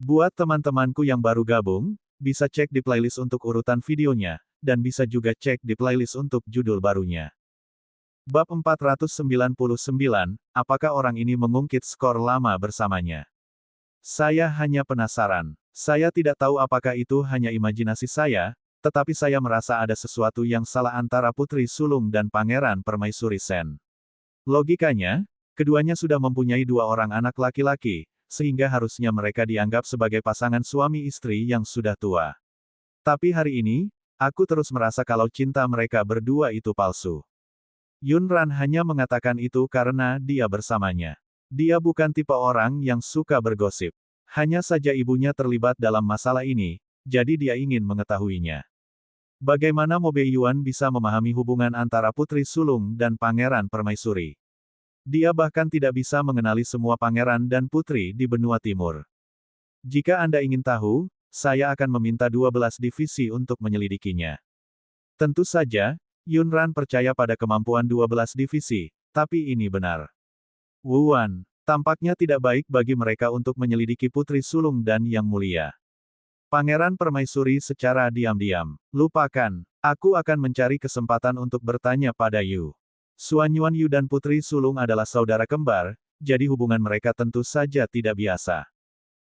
Buat teman-temanku yang baru gabung, bisa cek di playlist untuk urutan videonya, dan bisa juga cek di playlist untuk judul barunya. Bab 499, apakah orang ini mengungkit skor lama bersamanya? Saya hanya penasaran. Saya tidak tahu apakah itu hanya imajinasi saya, tetapi saya merasa ada sesuatu yang salah antara Putri Sulung dan Pangeran Permaisuri Sen. Logikanya, keduanya sudah mempunyai dua orang anak laki-laki, sehingga harusnya mereka dianggap sebagai pasangan suami istri yang sudah tua. Tapi hari ini, aku terus merasa kalau cinta mereka berdua itu palsu. Yunran hanya mengatakan itu karena dia bersamanya. Dia bukan tipe orang yang suka bergosip. Hanya saja ibunya terlibat dalam masalah ini, jadi dia ingin mengetahuinya. Bagaimana Mo Beiyuan bisa memahami hubungan antara Putri Sulung dan Pangeran Permaisuri? Dia bahkan tidak bisa mengenali semua pangeran dan putri di benua timur. Jika Anda ingin tahu, saya akan meminta 12 divisi untuk menyelidikinya. Tentu saja, Yunran percaya pada kemampuan 12 divisi, tapi ini benar. Wuan, tampaknya tidak baik bagi mereka untuk menyelidiki Putri Sulung dan Yang Mulia. Pangeran Permaisuri secara diam-diam. Lupakan, aku akan mencari kesempatan untuk bertanya pada Yu. Suanyuan Yu dan Putri Sulung adalah saudara kembar, jadi hubungan mereka tentu saja tidak biasa.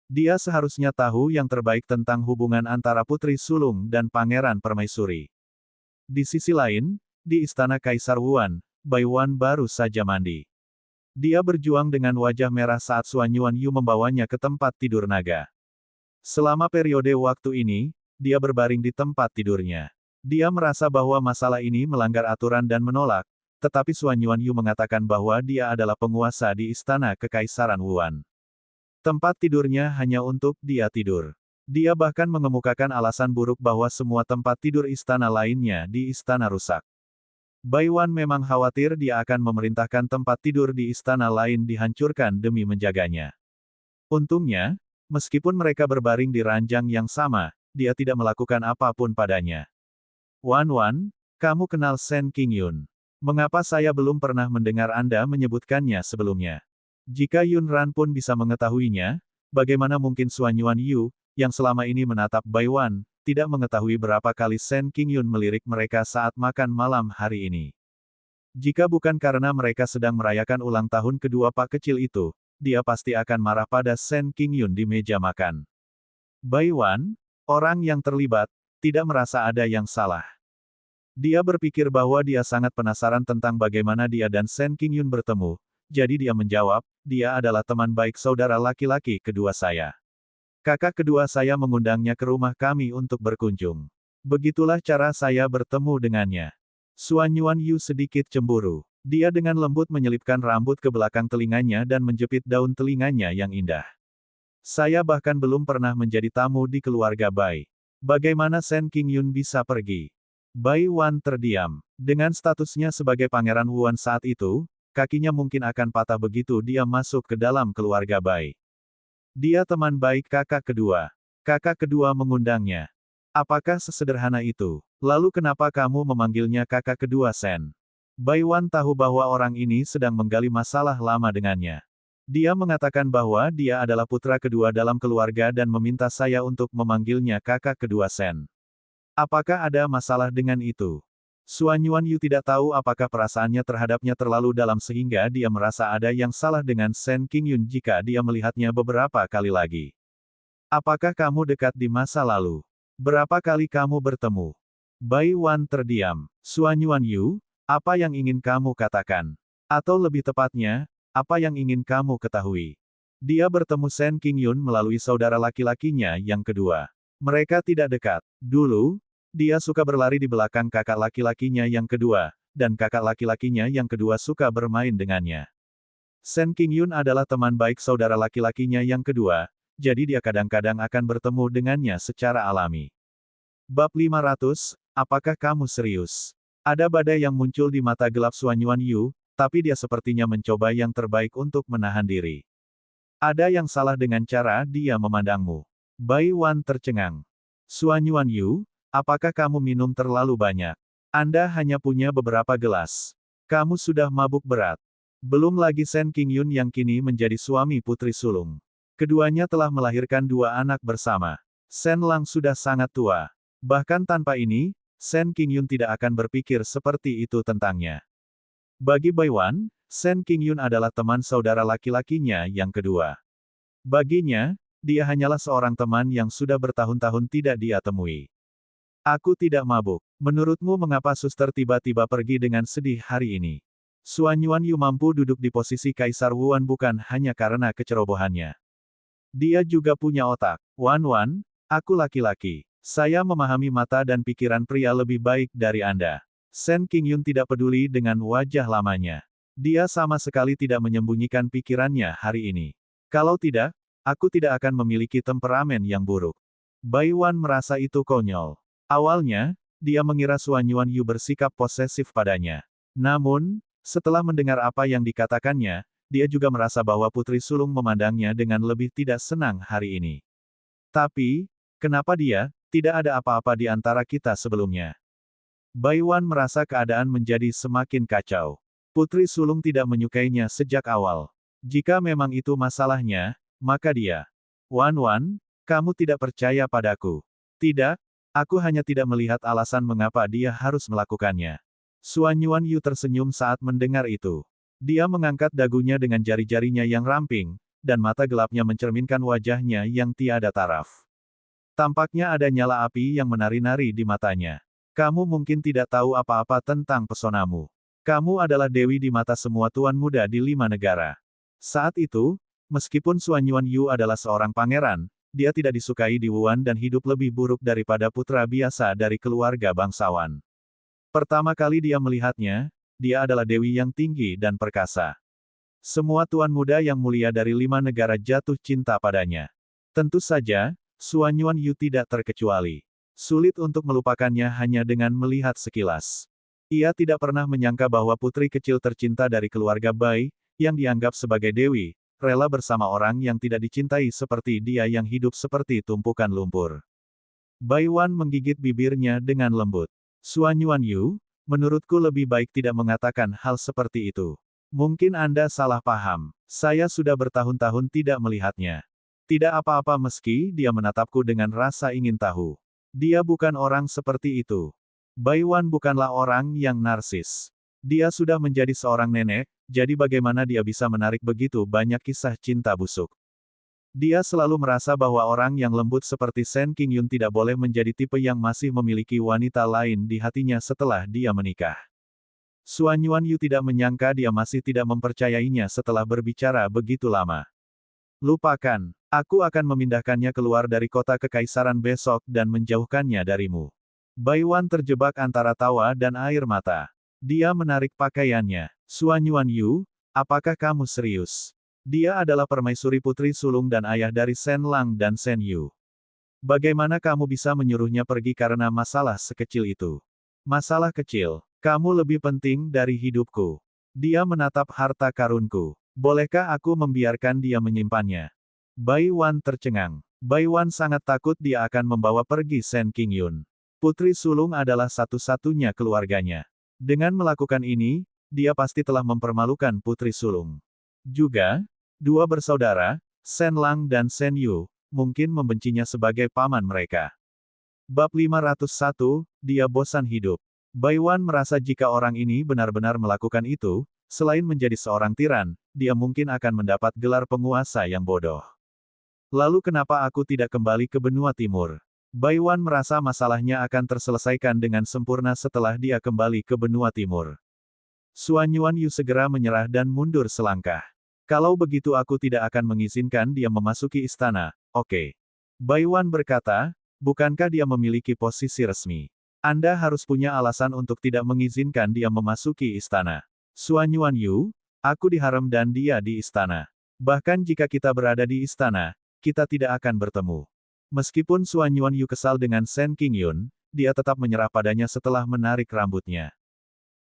Dia seharusnya tahu yang terbaik tentang hubungan antara Putri Sulung dan Pangeran Permaisuri. Di sisi lain, di istana Kaisar Wuan, Bai Wan baru saja mandi. Dia berjuang dengan wajah merah saat Suanyuan Yu membawanya ke tempat tidur naga. Selama periode waktu ini, dia berbaring di tempat tidurnya. Dia merasa bahwa masalah ini melanggar aturan dan menolak, tetapi Suanyuan Yu mengatakan bahwa dia adalah penguasa di istana Kekaisaran Wuan. Tempat tidurnya hanya untuk dia tidur. Dia bahkan mengemukakan alasan buruk bahwa semua tempat tidur istana lainnya di istana rusak. Bai Wan memang khawatir dia akan memerintahkan tempat tidur di istana lain dihancurkan demi menjaganya. Untungnya, meskipun mereka berbaring di ranjang yang sama, dia tidak melakukan apapun padanya. Wan, kamu kenal Sen Qingyun. Mengapa saya belum pernah mendengar Anda menyebutkannya sebelumnya? Jika Yunran pun bisa mengetahuinya, bagaimana mungkin Suanyuan Yu, yang selama ini menatap Bai Wan, tidak mengetahui berapa kali Sen Qingyun melirik mereka saat makan malam hari ini. Jika bukan karena mereka sedang merayakan ulang tahun kedua Pak kecil itu, dia pasti akan marah pada Sen Qingyun di meja makan. Bai Wan, orang yang terlibat, tidak merasa ada yang salah. Dia berpikir bahwa dia sangat penasaran tentang bagaimana dia dan Sen Qingyun bertemu, jadi dia menjawab, dia adalah teman baik saudara laki-laki kedua saya. Kakak kedua saya mengundangnya ke rumah kami untuk berkunjung. Begitulah cara saya bertemu dengannya. Suanyuan Yu sedikit cemburu. Dia dengan lembut menyelipkan rambut ke belakang telinganya dan menjepit daun telinganya yang indah. Saya bahkan belum pernah menjadi tamu di keluarga Bai. Bagaimana Sen Qingyun bisa pergi? Bai Wan terdiam. Dengan statusnya sebagai Pangeran Wuan saat itu, kakinya mungkin akan patah begitu dia masuk ke dalam keluarga Bai. Dia teman baik kakak kedua. Kakak kedua mengundangnya. Apakah sesederhana itu? Lalu kenapa kamu memanggilnya kakak kedua Sen? Bai Wan tahu bahwa orang ini sedang menggali masalah lama dengannya. Dia mengatakan bahwa dia adalah putra kedua dalam keluarga dan meminta saya untuk memanggilnya kakak kedua Sen. Apakah ada masalah dengan itu? Suanyuan Yu tidak tahu apakah perasaannya terhadapnya terlalu dalam sehingga dia merasa ada yang salah dengan Sen Qingyun jika dia melihatnya beberapa kali lagi. Apakah kamu dekat di masa lalu? Berapa kali kamu bertemu? Bai Wan terdiam. Suanyuan Yu, apa yang ingin kamu katakan? Atau lebih tepatnya, apa yang ingin kamu ketahui? Dia bertemu Sen Qingyun melalui saudara laki-lakinya yang kedua. Mereka tidak dekat. Dulu, dia suka berlari di belakang kakak laki-lakinya yang kedua, dan kakak laki-lakinya yang kedua suka bermain dengannya. Sen Qingyun adalah teman baik saudara laki-lakinya yang kedua, jadi dia kadang-kadang akan bertemu dengannya secara alami. Bab 500, apakah kamu serius? Ada badai yang muncul di mata gelap Suanyuan Yu, tapi dia sepertinya mencoba yang terbaik untuk menahan diri. Ada yang salah dengan cara dia memandangmu. Bai Wan tercengang. Suanyuan Yu, apakah kamu minum terlalu banyak? Anda hanya punya beberapa gelas. Kamu sudah mabuk berat. Belum lagi Sen Qingyun yang kini menjadi suami Putri Sulung. Keduanya telah melahirkan dua anak bersama. Shen Lang sudah sangat tua. Bahkan tanpa ini, Shen Qingyun tidak akan berpikir seperti itu tentangnya. Bagi Baiwan, Shen Qingyun adalah teman saudara laki-lakinya yang kedua. Baginya, dia hanyalah seorang teman yang sudah bertahun-tahun tidak dia temui. Aku tidak mabuk. Menurutmu mengapa suster tiba-tiba pergi dengan sedih hari ini? Suan Yuan Yu mampu duduk di posisi Kaisar Wuan bukan hanya karena kecerobohannya. Dia juga punya otak. Wan, aku laki-laki. Saya memahami mata dan pikiran pria lebih baik dari Anda. Shen Qingyun tidak peduli dengan wajah lamanya. Dia sama sekali tidak menyembunyikan pikirannya hari ini. Kalau tidak, aku tidak akan memiliki temperamen yang buruk. Baiwan merasa itu konyol. Awalnya, dia mengira Suan Yuan Yu bersikap posesif padanya. Namun, setelah mendengar apa yang dikatakannya, dia juga merasa bahwa Putri Sulung memandangnya dengan lebih tidak senang hari ini. Tapi, kenapa tidak ada apa-apa di antara kita sebelumnya? Baiwan merasa keadaan menjadi semakin kacau. Putri Sulung tidak menyukainya sejak awal. Jika memang itu masalahnya, maka dia. Wan, kamu tidak percaya padaku. Tidak, aku hanya tidak melihat alasan mengapa dia harus melakukannya. Suan Yuan Yu tersenyum saat mendengar itu. Dia mengangkat dagunya dengan jari-jarinya yang ramping, dan mata gelapnya mencerminkan wajahnya yang tiada taraf. Tampaknya ada nyala api yang menari-nari di matanya. Kamu mungkin tidak tahu apa-apa tentang pesonamu. Kamu adalah dewi di mata semua tuan muda di 5 negara. Saat itu, meskipun Suan Yuan Yu adalah seorang pangeran, dia tidak disukai di Wuan dan hidup lebih buruk daripada putra biasa dari keluarga bangsawan. Pertama kali dia melihatnya, dia adalah dewi yang tinggi dan perkasa. Semua tuan muda yang mulia dari 5 negara jatuh cinta padanya. Tentu saja, Suan Yuan Yu tidak terkecuali. Sulit untuk melupakannya hanya dengan melihat sekilas. Ia tidak pernah menyangka bahwa putri kecil tercinta dari keluarga Bai, yang dianggap sebagai dewi, rela bersama orang yang tidak dicintai seperti dia yang hidup seperti tumpukan lumpur. Baiwan menggigit bibirnya dengan lembut. Suan Yuan Yu, menurutku lebih baik tidak mengatakan hal seperti itu. Mungkin Anda salah paham. Saya sudah bertahun-tahun tidak melihatnya. Tidak apa-apa meski dia menatapku dengan rasa ingin tahu. Dia bukan orang seperti itu. Baiwan bukanlah orang yang narsis. Dia sudah menjadi seorang nenek, jadi bagaimana dia bisa menarik begitu banyak kisah cinta busuk? Dia selalu merasa bahwa orang yang lembut seperti Shen Qingyun tidak boleh menjadi tipe yang masih memiliki wanita lain di hatinya setelah dia menikah. Suan Yuan Yu tidak menyangka dia masih tidak mempercayainya setelah berbicara begitu lama. Lupakan, aku akan memindahkannya keluar dari kota kekaisaran besok dan menjauhkannya darimu. Baiwan terjebak antara tawa dan air mata. Dia menarik pakaiannya. Suan Yuan Yu, apakah kamu serius? Dia adalah permaisuri putri sulung dan ayah dari Shen Lang dan Shen Yu. Bagaimana kamu bisa menyuruhnya pergi karena masalah sekecil itu? Masalah kecil. Kamu lebih penting dari hidupku. Dia menatap harta karunku. Bolehkah aku membiarkan dia menyimpannya? Baiwan tercengang. Baiwan sangat takut dia akan membawa pergi Shen Qingyun. Putri sulung adalah satu-satunya keluarganya. Dengan melakukan ini, dia pasti telah mempermalukan putri sulung. Juga, dua bersaudara, Shen Lang dan Shen Yu, mungkin membencinya sebagai paman mereka. Bab 501, dia bosan hidup. Baiwan merasa jika orang ini benar-benar melakukan itu, selain menjadi seorang tiran, dia mungkin akan mendapat gelar penguasa yang bodoh. Lalu kenapa aku tidak kembali ke benua timur? Baiwan merasa masalahnya akan terselesaikan dengan sempurna setelah dia kembali ke benua timur. Suan Yuan Yu segera menyerah dan mundur selangkah. Kalau begitu aku tidak akan mengizinkan dia memasuki istana, oke. Baiwan berkata, bukankah dia memiliki posisi resmi? Anda harus punya alasan untuk tidak mengizinkan dia memasuki istana. Suan Yuan Yu, aku di harem dan dia di istana. Bahkan jika kita berada di istana, kita tidak akan bertemu. Meskipun Suan Yuan Yu kesal dengan Shen Qingyun, dia tetap menyerah padanya setelah menarik rambutnya.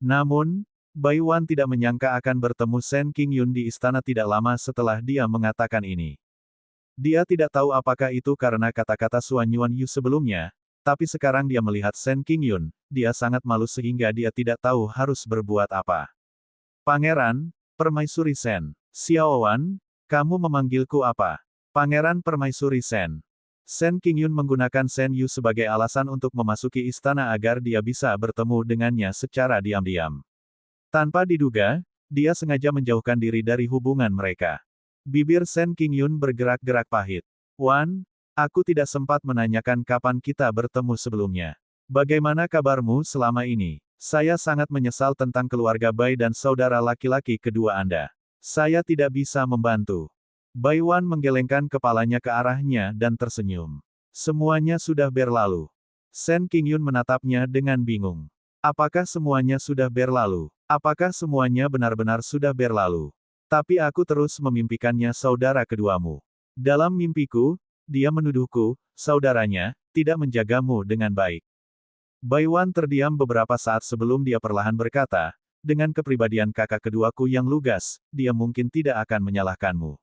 Namun, Baiwan tidak menyangka akan bertemu Shen Qingyun di istana tidak lama setelah dia mengatakan ini. Dia tidak tahu apakah itu karena kata-kata Suan Yuan Yu sebelumnya, tapi sekarang dia melihat Shen Qingyun, dia sangat malu sehingga dia tidak tahu harus berbuat apa. Pangeran, Permaisuri Shen, Xiaowan, kamu memanggilku apa? Pangeran Permaisuri Sen. Sen Qingyun menggunakan Sen Yu sebagai alasan untuk memasuki istana agar dia bisa bertemu dengannya secara diam-diam. Tanpa diduga, dia sengaja menjauhkan diri dari hubungan mereka. Bibir Sen Qingyun bergerak-gerak pahit. Wan, aku tidak sempat menanyakan kapan kita bertemu sebelumnya. Bagaimana kabarmu selama ini? Saya sangat menyesal tentang keluarga Bai dan saudara laki-laki kedua Anda. Saya tidak bisa membantu. Bai Wan menggelengkan kepalanya ke arahnya dan tersenyum. Semuanya sudah berlalu. Sen Qingyun menatapnya dengan bingung. Apakah semuanya sudah berlalu? Apakah semuanya benar-benar sudah berlalu? Tapi aku terus memimpikannya saudara keduamu. Dalam mimpiku, dia menuduhku, saudaranya, tidak menjagamu dengan baik. Bai Wan terdiam beberapa saat sebelum dia perlahan berkata, dengan kepribadian kakak keduaku yang lugas, dia mungkin tidak akan menyalahkanmu.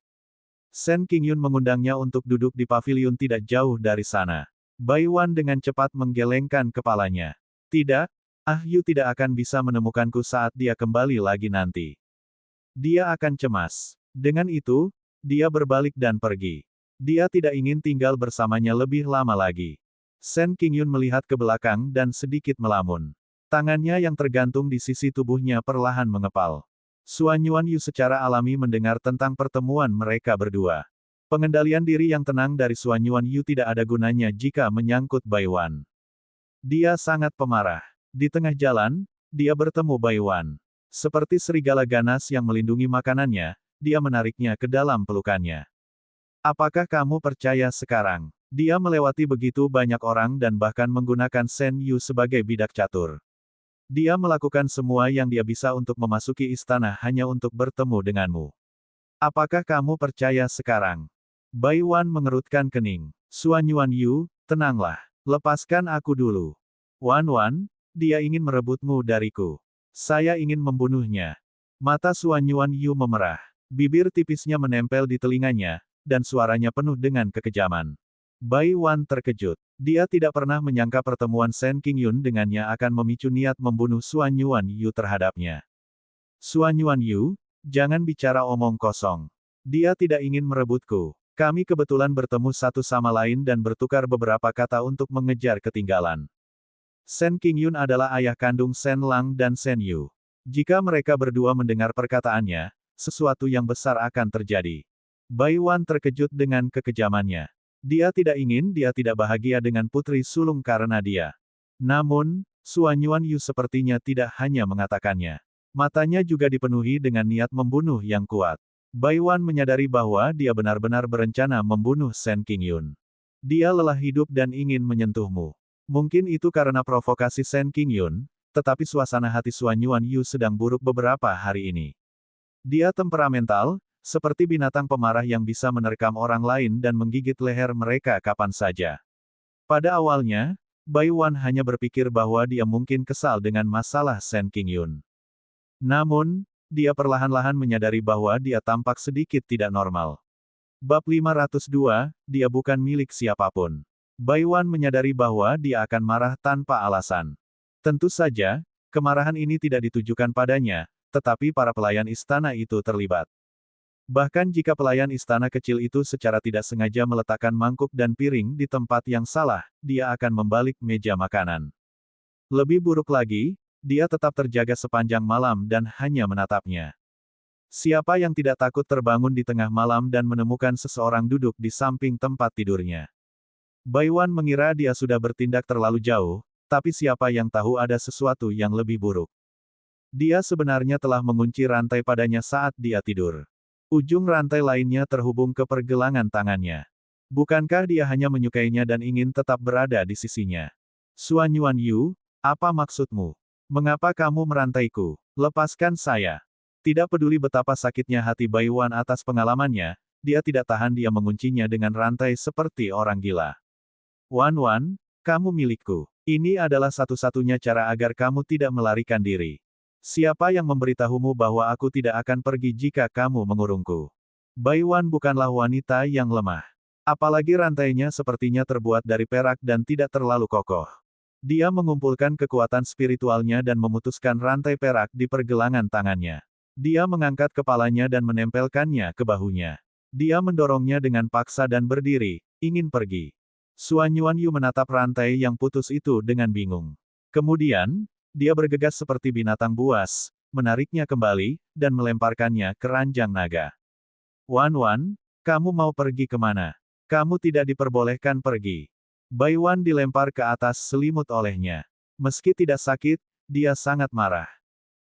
Sen Qingyun mengundangnya untuk duduk di paviliun tidak jauh dari sana. Bai Wan dengan cepat menggelengkan kepalanya. Tidak, Yu tidak akan bisa menemukanku saat dia kembali lagi nanti. Dia akan cemas. Dengan itu, dia berbalik dan pergi. Dia tidak ingin tinggal bersamanya lebih lama lagi. Sen Qingyun melihat ke belakang dan sedikit melamun. Tangannya yang tergantung di sisi tubuhnya perlahan mengepal. Suan Yuan secara alami mendengar tentang pertemuan mereka berdua. Pengendalian diri yang tenang dari Suan Yuan tidak ada gunanya jika menyangkut Bai Wan. Dia sangat pemarah. Di tengah jalan, dia bertemu Bai Wan. Seperti serigala ganas yang melindungi makanannya, dia menariknya ke dalam pelukannya. Apakah kamu percaya sekarang? Dia melewati begitu banyak orang dan bahkan menggunakan Sen Yu sebagai bidak catur. Dia melakukan semua yang dia bisa untuk memasuki istana hanya untuk bertemu denganmu. Apakah kamu percaya sekarang? Bai Wan mengerutkan kening. Suan Yuan, tenanglah. Lepaskan aku dulu. Wan, dia ingin merebutmu dariku. Saya ingin membunuhnya. Mata Suan Yuan memerah. Bibir tipisnya menempel di telinganya, dan suaranya penuh dengan kekejaman. Bai Wan terkejut. Dia tidak pernah menyangka pertemuan Sen Qingyun dengannya akan memicu niat membunuh Suan Yuan terhadapnya. Suan Yuan, jangan bicara omong kosong. Dia tidak ingin merebutku. Kami kebetulan bertemu satu sama lain dan bertukar beberapa kata untuk mengejar ketinggalan. Sen Qingyun adalah ayah kandung Sen Lang dan Sen Yu. Jika mereka berdua mendengar perkataannya, sesuatu yang besar akan terjadi. Bai Wan terkejut dengan kekejamannya. Dia tidak bahagia dengan putri sulung karena dia. Namun, Suan Yuan sepertinya tidak hanya mengatakannya. Matanya juga dipenuhi dengan niat membunuh yang kuat. Bai Wan menyadari bahwa dia benar-benar berencana membunuh Sen Qingyun. Dia lelah hidup dan ingin menyentuhmu. Mungkin itu karena provokasi Sen Qingyun, tetapi suasana hati Suan Yuan sedang buruk beberapa hari ini. Dia temperamental, seperti binatang pemarah yang bisa menerkam orang lain dan menggigit leher mereka kapan saja. Pada awalnya, Bai Wan hanya berpikir bahwa dia mungkin kesal dengan masalah Sen Qingyun. Namun, dia perlahan-lahan menyadari bahwa dia tampak sedikit tidak normal. Bab 502, dia bukan milik siapapun. Bai Wan menyadari bahwa dia akan marah tanpa alasan. Tentu saja, kemarahan ini tidak ditujukan padanya, tetapi para pelayan istana itu terlibat. Bahkan jika pelayan istana kecil itu secara tidak sengaja meletakkan mangkuk dan piring di tempat yang salah, dia akan membalik meja makanan. Lebih buruk lagi, dia tetap terjaga sepanjang malam dan hanya menatapnya. Siapa yang tidak takut terbangun di tengah malam dan menemukan seseorang duduk di samping tempat tidurnya? Bai Wan mengira dia sudah bertindak terlalu jauh, tapi siapa yang tahu ada sesuatu yang lebih buruk. Dia sebenarnya telah mengunci rantai padanya saat dia tidur. Ujung rantai lainnya terhubung ke pergelangan tangannya. Bukankah dia hanya menyukainya dan ingin tetap berada di sisinya? Suan Yuan, apa maksudmu? Mengapa kamu merantaiku? Lepaskan saya. Tidak peduli betapa sakitnya hati Bai Wan atas pengalamannya, dia tidak tahan dia menguncinya dengan rantai seperti orang gila. Wan, kamu milikku. Ini adalah satu-satunya cara agar kamu tidak melarikan diri. Siapa yang memberitahumu bahwa aku tidak akan pergi jika kamu mengurungku? Bai Wan bukanlah wanita yang lemah. Apalagi rantainya sepertinya terbuat dari perak dan tidak terlalu kokoh. Dia mengumpulkan kekuatan spiritualnya dan memutuskan rantai perak di pergelangan tangannya. Dia mengangkat kepalanya dan menempelkannya ke bahunya. Dia mendorongnya dengan paksa dan berdiri, ingin pergi. Suan Yuanyu menatap rantai yang putus itu dengan bingung. Kemudian, dia bergegas seperti binatang buas, menariknya kembali, dan melemparkannya ke ranjang naga. Wan Wan, kamu mau pergi kemana? Kamu tidak diperbolehkan pergi. Bai Wan dilempar ke atas selimut olehnya. Meski tidak sakit, dia sangat marah.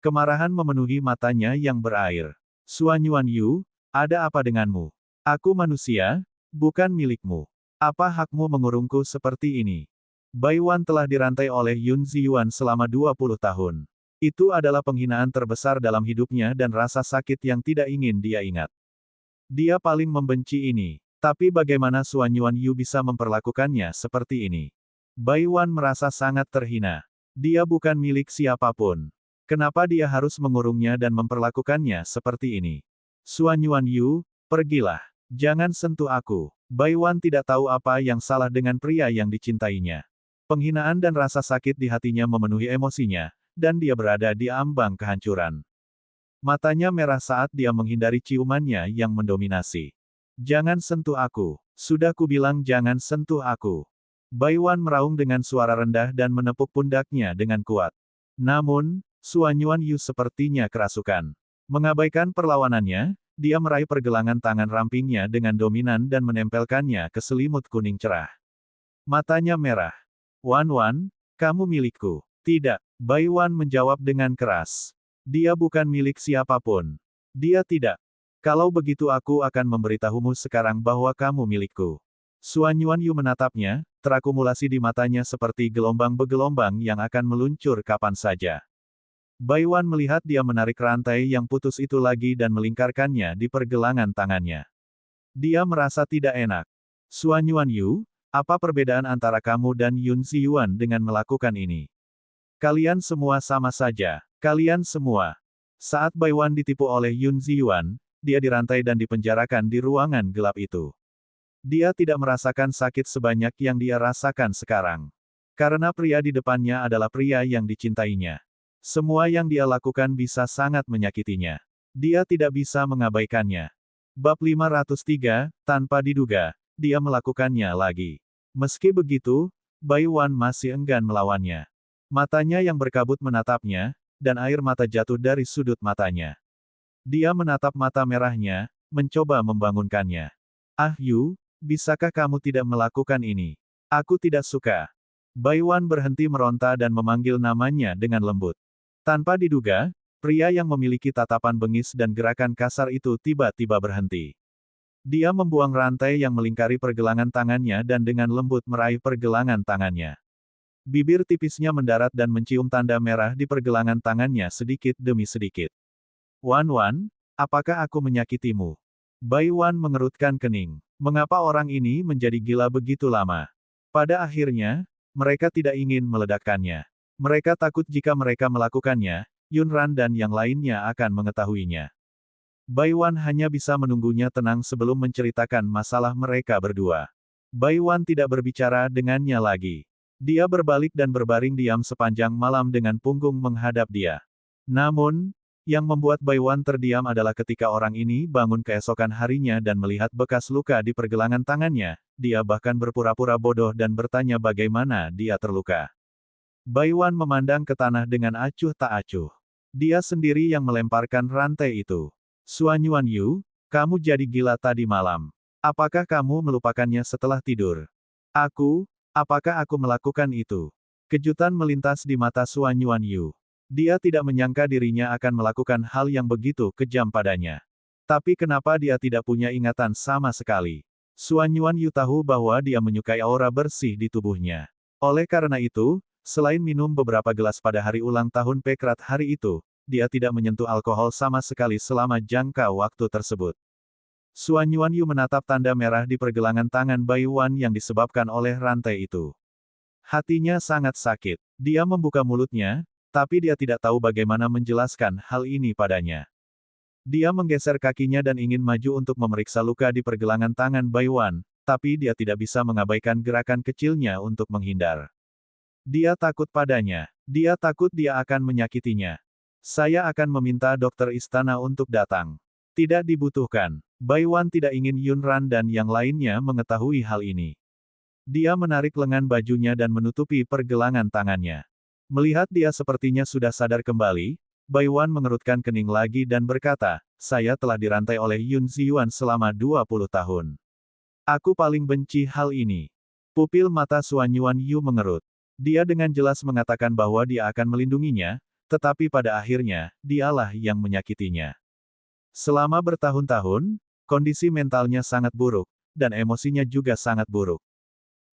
Kemarahan memenuhi matanya yang berair. Suan Yuanyu, ada apa denganmu? Aku manusia, bukan milikmu. Apa hakmu mengurungku seperti ini? Bai Wan telah dirantai oleh Yun Ziyuan selama 20 tahun. Itu adalah penghinaan terbesar dalam hidupnya dan rasa sakit yang tidak ingin dia ingat. Dia paling membenci ini. Tapi bagaimana Suan Yuanyu bisa memperlakukannya seperti ini? Bai Wan merasa sangat terhina. Dia bukan milik siapapun. Kenapa dia harus mengurungnya dan memperlakukannya seperti ini? Suan Yuanyu, pergilah. Jangan sentuh aku. Bai Wan tidak tahu apa yang salah dengan pria yang dicintainya. Penghinaan dan rasa sakit di hatinya memenuhi emosinya, dan dia berada di ambang kehancuran. Matanya merah saat dia menghindari ciumannya yang mendominasi. Jangan sentuh aku. Sudah kubilang jangan sentuh aku. Bai Wan meraung dengan suara rendah dan menepuk pundaknya dengan kuat. Namun, Suan Yuanyu sepertinya kerasukan. Mengabaikan perlawanannya, dia meraih pergelangan tangan rampingnya dengan dominan dan menempelkannya ke selimut kuning cerah. Matanya merah. Wan Wan, kamu milikku. Tidak, Bai Wan menjawab dengan keras. Dia bukan milik siapapun. Dia tidak. Kalau begitu aku akan memberitahumu sekarang bahwa kamu milikku. Suan Yuanyu menatapnya, terakumulasi di matanya seperti gelombang bergelombang yang akan meluncur kapan saja. Bai Wan melihat dia menarik rantai yang putus itu lagi dan melingkarkannya di pergelangan tangannya. Dia merasa tidak enak. Suan Yuanyu, apa perbedaan antara kamu dan Yun Ziyuan dengan melakukan ini? Kalian semua sama saja. Kalian semua. Saat Bai Wan ditipu oleh Yun Ziyuan, dia dirantai dan dipenjarakan di ruangan gelap itu. Dia tidak merasakan sakit sebanyak yang dia rasakan sekarang. Karena pria di depannya adalah pria yang dicintainya. Semua yang dia lakukan bisa sangat menyakitinya. Dia tidak bisa mengabaikannya. Bab 503, tanpa diduga, dia melakukannya lagi. Meski begitu, Bai Wan masih enggan melawannya. Matanya yang berkabut menatapnya, dan air mata jatuh dari sudut matanya. Dia menatap mata merahnya, mencoba membangunkannya. Ah Yu, bisakah kamu tidak melakukan ini? Aku tidak suka. Bai Wan berhenti meronta dan memanggil namanya dengan lembut. Tanpa diduga, pria yang memiliki tatapan bengis dan gerakan kasar itu tiba-tiba berhenti. Dia membuang rantai yang melingkari pergelangan tangannya dan dengan lembut meraih pergelangan tangannya. Bibir tipisnya mendarat dan mencium tanda merah di pergelangan tangannya sedikit demi sedikit. Wan Wan, apakah aku menyakitimu? Bai Wan mengerutkan kening. Mengapa orang ini menjadi gila begitu lama? Pada akhirnya, mereka tidak ingin meledakkannya. Mereka takut jika mereka melakukannya, Yun Ran dan yang lainnya akan mengetahuinya. Bai Wan hanya bisa menunggunya tenang sebelum menceritakan masalah mereka berdua. Bai Wan tidak berbicara dengannya lagi. Dia berbalik dan berbaring diam sepanjang malam dengan punggung menghadap dia. Namun, yang membuat Bai Wan terdiam adalah ketika orang ini bangun keesokan harinya dan melihat bekas luka di pergelangan tangannya, dia bahkan berpura-pura bodoh dan bertanya bagaimana dia terluka. Bai Wan memandang ke tanah dengan acuh tak acuh. Dia sendiri yang melemparkan rantai itu. Suan Yuanyu, kamu jadi gila tadi malam. Apakah kamu melupakannya setelah tidur? Apakah aku melakukan itu? Kejutan melintas di mata Suan Yuanyu. Dia tidak menyangka dirinya akan melakukan hal yang begitu kejam padanya. Tapi kenapa dia tidak punya ingatan sama sekali? Suan Yuanyu tahu bahwa dia menyukai aura bersih di tubuhnya. Oleh karena itu, selain minum beberapa gelas pada hari ulang tahun Pekrat hari itu, dia tidak menyentuh alkohol sama sekali selama jangka waktu tersebut. Suan Yuanyu menatap tanda merah di pergelangan tangan Bai Wan yang disebabkan oleh rantai itu. Hatinya sangat sakit. Dia membuka mulutnya, tapi dia tidak tahu bagaimana menjelaskan hal ini padanya. Dia menggeser kakinya dan ingin maju untuk memeriksa luka di pergelangan tangan Bai Wan, tapi dia tidak bisa mengabaikan gerakan kecilnya untuk menghindar. Dia takut padanya. Dia takut dia akan menyakitinya. Saya akan meminta dokter istana untuk datang. Tidak dibutuhkan. Bai Wan tidak ingin Yunran dan yang lainnya mengetahui hal ini. Dia menarik lengan bajunya dan menutupi pergelangan tangannya. Melihat dia sepertinya sudah sadar kembali, Bai Wan mengerutkan kening lagi dan berkata, saya telah dirantai oleh Yun Ziyuan selama 20 tahun. Aku paling benci hal ini. Pupil mata Suan Yuan Yu mengerut. Dia dengan jelas mengatakan bahwa dia akan melindunginya, tetapi pada akhirnya, dialah yang menyakitinya. Selama bertahun-tahun, kondisi mentalnya sangat buruk, dan emosinya juga sangat buruk.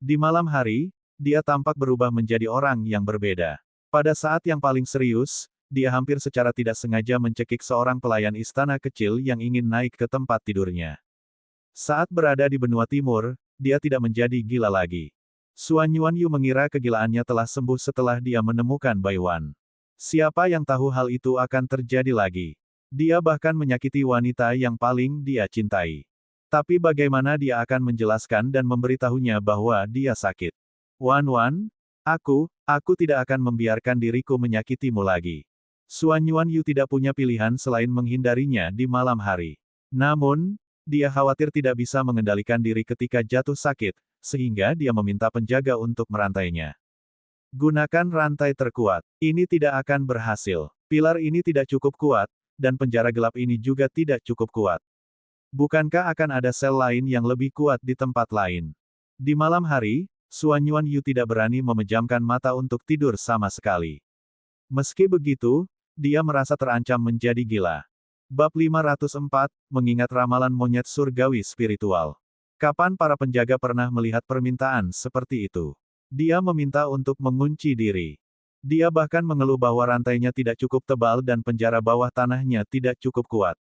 Di malam hari, dia tampak berubah menjadi orang yang berbeda. Pada saat yang paling serius, dia hampir secara tidak sengaja mencekik seorang pelayan istana kecil yang ingin naik ke tempat tidurnya. Saat berada di benua timur, dia tidak menjadi gila lagi. Suan Yuan Yu mengira kegilaannya telah sembuh setelah dia menemukan Bai Wan. Siapa yang tahu hal itu akan terjadi lagi? Dia bahkan menyakiti wanita yang paling dia cintai. Tapi bagaimana dia akan menjelaskan dan memberitahunya bahwa dia sakit? Wan Wan, aku tidak akan membiarkan diriku menyakitimu lagi. Suan Yuan Yu tidak punya pilihan selain menghindarinya di malam hari. Namun, dia khawatir tidak bisa mengendalikan diri ketika jatuh sakit, sehingga dia meminta penjaga untuk merantainya. Gunakan rantai terkuat. Ini tidak akan berhasil. Pilar ini tidak cukup kuat, dan penjara gelap ini juga tidak cukup kuat. Bukankah akan ada sel lain yang lebih kuat di tempat lain? Di malam hari, Suan Yuan Yu tidak berani memejamkan mata untuk tidur sama sekali. Meski begitu, dia merasa terancam menjadi gila. Bab 504, mengingat ramalan monyet surgawi spiritual. Kapan para penjaga pernah melihat permintaan seperti itu? Dia meminta untuk mengunci diri. Dia bahkan mengeluh bahwa rantainya tidak cukup tebal dan penjara bawah tanahnya tidak cukup kuat.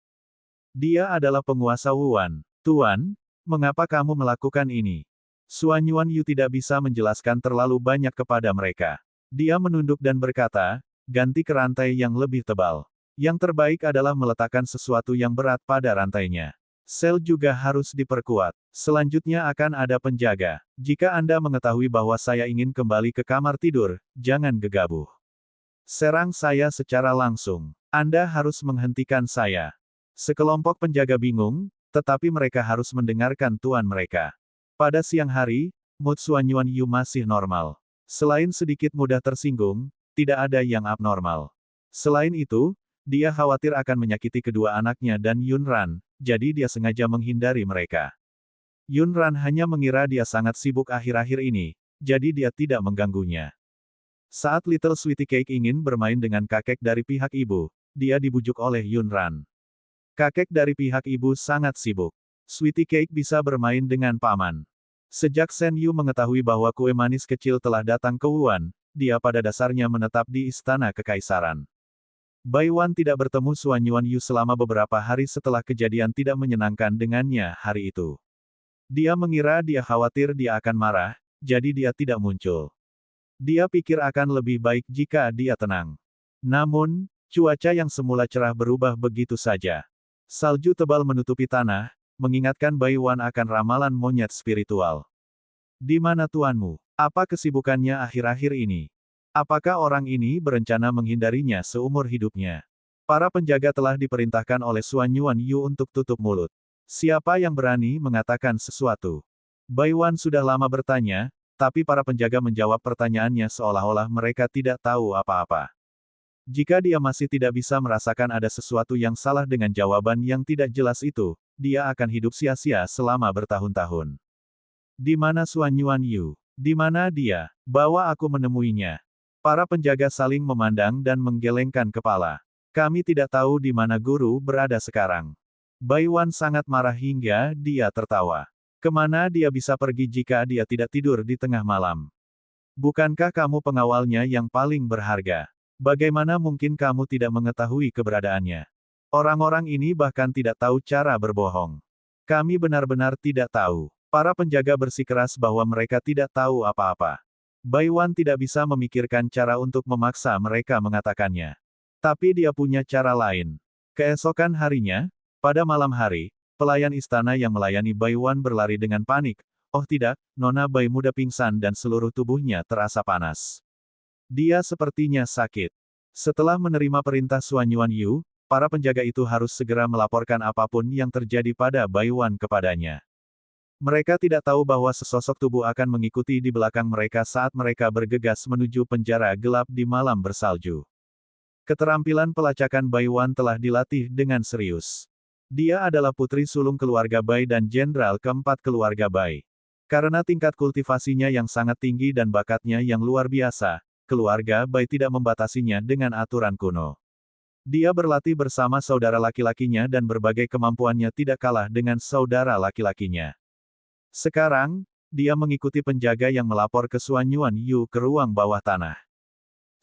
Dia adalah penguasa Wuan. Tuan, mengapa kamu melakukan ini? Suan Yuan Yu tidak bisa menjelaskan terlalu banyak kepada mereka. Dia menunduk dan berkata, ganti ke rantai yang lebih tebal. Yang terbaik adalah meletakkan sesuatu yang berat pada rantainya. Sel juga harus diperkuat. Selanjutnya akan ada penjaga. Jika Anda mengetahui bahwa saya ingin kembali ke kamar tidur, jangan gegabah. Serang saya secara langsung. Anda harus menghentikan saya. Sekelompok penjaga bingung, tetapi mereka harus mendengarkan tuan mereka. Pada siang hari, mood Suan Yuan Yu masih normal. Selain sedikit mudah tersinggung, tidak ada yang abnormal. Selain itu, dia khawatir akan menyakiti kedua anaknya dan Yunran, jadi dia sengaja menghindari mereka. Yunran hanya mengira dia sangat sibuk akhir-akhir ini, jadi dia tidak mengganggunya. Saat Little Sweetie Cake ingin bermain dengan kakek dari pihak ibu, dia dibujuk oleh Yunran. Kakek dari pihak ibu sangat sibuk. Sweetie Cake bisa bermain dengan paman. Sejak Shen Yu mengetahui bahwa kue manis kecil telah datang ke Wuan, dia pada dasarnya menetap di istana kekaisaran. Bai Wan tidak bertemu Suan Yuan Yu selama beberapa hari setelah kejadian tidak menyenangkan dengannya hari itu. Dia mengira dia khawatir dia akan marah, jadi dia tidak muncul. Dia pikir akan lebih baik jika dia tenang. Namun, cuaca yang semula cerah berubah begitu saja. Salju tebal menutupi tanah, mengingatkan Bai Wan akan ramalan monyet spiritual. Di mana tuanmu? Apa kesibukannya akhir-akhir ini? Apakah orang ini berencana menghindarinya seumur hidupnya? Para penjaga telah diperintahkan oleh Suan Yuan Yu untuk tutup mulut. Siapa yang berani mengatakan sesuatu? Bai Wan sudah lama bertanya, tapi para penjaga menjawab pertanyaannya seolah-olah mereka tidak tahu apa-apa. Jika dia masih tidak bisa merasakan ada sesuatu yang salah dengan jawaban yang tidak jelas itu, dia akan hidup sia-sia selama bertahun-tahun. Di mana Suan Yuan Yu? Di mana dia? Bawa aku menemuinya. Para penjaga saling memandang dan menggelengkan kepala. Kami tidak tahu di mana guru berada sekarang. Bai Wan sangat marah hingga dia tertawa. Kemana dia bisa pergi jika dia tidak tidur di tengah malam? Bukankah kamu pengawalnya yang paling berharga? Bagaimana mungkin kamu tidak mengetahui keberadaannya? Orang-orang ini bahkan tidak tahu cara berbohong. Kami benar-benar tidak tahu. Para penjaga bersikeras bahwa mereka tidak tahu apa-apa. Bai Wan tidak bisa memikirkan cara untuk memaksa mereka mengatakannya. Tapi dia punya cara lain. Keesokan harinya, pada malam hari, pelayan istana yang melayani Bai Wan berlari dengan panik. Oh tidak, Nona Bai muda pingsan dan seluruh tubuhnya terasa panas. Dia sepertinya sakit. Setelah menerima perintah Suan Yuan Yu, para penjaga itu harus segera melaporkan apapun yang terjadi pada Baiwan kepadanya. Mereka tidak tahu bahwa sesosok tubuh akan mengikuti di belakang mereka saat mereka bergegas menuju penjara gelap di malam bersalju. Keterampilan pelacakan Baiwan telah dilatih dengan serius. Dia adalah putri sulung keluarga Bai dan jenderal keempat keluarga Bai. Karena tingkat kultivasinya yang sangat tinggi dan bakatnya yang luar biasa, keluarga Bai tidak membatasinya dengan aturan kuno. Dia berlatih bersama saudara laki-lakinya dan berbagai kemampuannya tidak kalah dengan saudara laki-lakinya. Sekarang, dia mengikuti penjaga yang melapor ke Xuan Yuan Yu ke ruang bawah tanah.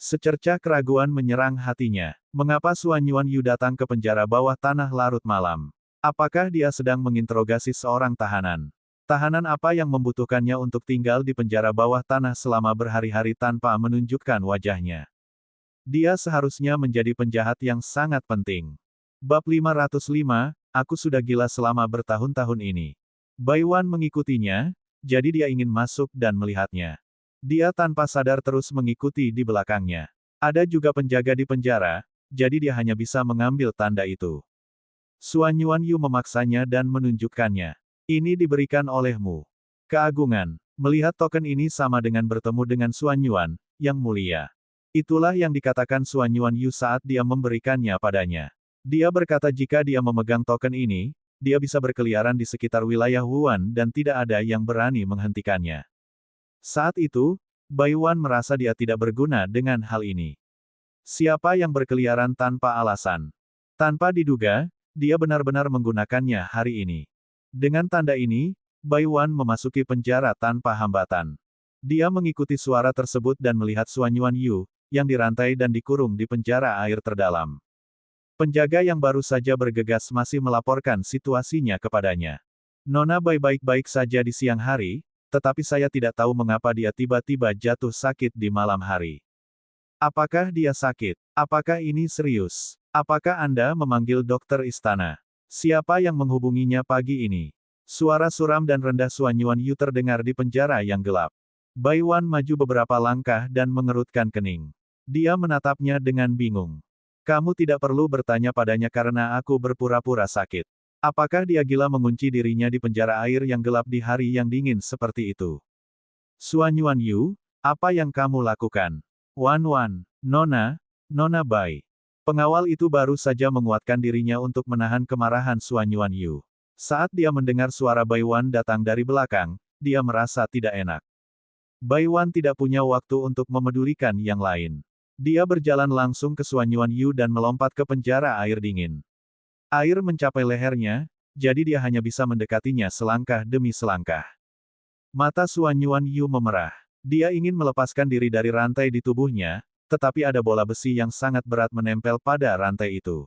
Secercah keraguan menyerang hatinya. Mengapa Xuan Yuan Yu datang ke penjara bawah tanah larut malam? Apakah dia sedang menginterogasi seorang tahanan? Tahanan apa yang membutuhkannya untuk tinggal di penjara bawah tanah selama berhari-hari tanpa menunjukkan wajahnya? Dia seharusnya menjadi penjahat yang sangat penting. Bab 505, aku sudah gila selama bertahun-tahun ini. Baiwan mengikutinya, jadi dia ingin masuk dan melihatnya. Dia tanpa sadar terus mengikuti di belakangnya. Ada juga penjaga di penjara, jadi dia hanya bisa mengambil tanda itu. Xuan Yuan Yu memaksanya dan menunjukkannya. Ini diberikan olehmu. Keagungan. Melihat token ini sama dengan bertemu dengan Xuan Yuan, yang mulia. Itulah yang dikatakan Xuan Yuan Yu saat dia memberikannya padanya. Dia berkata jika dia memegang token ini, dia bisa berkeliaran di sekitar wilayah Wuan dan tidak ada yang berani menghentikannya. Saat itu, Baiwan merasa dia tidak berguna dengan hal ini. Siapa yang berkeliaran tanpa alasan? Tanpa diduga, dia benar-benar menggunakannya hari ini. Dengan tanda ini, Baiwan memasuki penjara tanpa hambatan. Dia mengikuti suara tersebut dan melihat Xuan Yuan Yu, yang dirantai dan dikurung di penjara air terdalam. Penjaga yang baru saja bergegas masih melaporkan situasinya kepadanya. Nona Bai baik-baik saja di siang hari, tetapi saya tidak tahu mengapa dia tiba-tiba jatuh sakit di malam hari. Apakah dia sakit? Apakah ini serius? Apakah Anda memanggil dokter istana? Siapa yang menghubunginya pagi ini? Suara suram dan rendah Xuan Yuan Yu terdengar di penjara yang gelap. Baiwan maju beberapa langkah dan mengerutkan kening. Dia menatapnya dengan bingung. Kamu tidak perlu bertanya padanya karena aku berpura-pura sakit. Apakah dia gila mengunci dirinya di penjara air yang gelap di hari yang dingin seperti itu? Xuan Yuan Yu, apa yang kamu lakukan? Wan, Nona Bai. Pengawal itu baru saja menguatkan dirinya untuk menahan kemarahan Xuan Yuan Yu. Saat dia mendengar suara Baiwan datang dari belakang, dia merasa tidak enak. Baiwan tidak punya waktu untuk memedulikan yang lain. Dia berjalan langsung ke Xuan Yuan Yu dan melompat ke penjara air dingin. Air mencapai lehernya, jadi dia hanya bisa mendekatinya selangkah demi selangkah. Mata Xuan Yuan Yu memerah. Dia ingin melepaskan diri dari rantai di tubuhnya, tetapi ada bola besi yang sangat berat menempel pada rantai itu.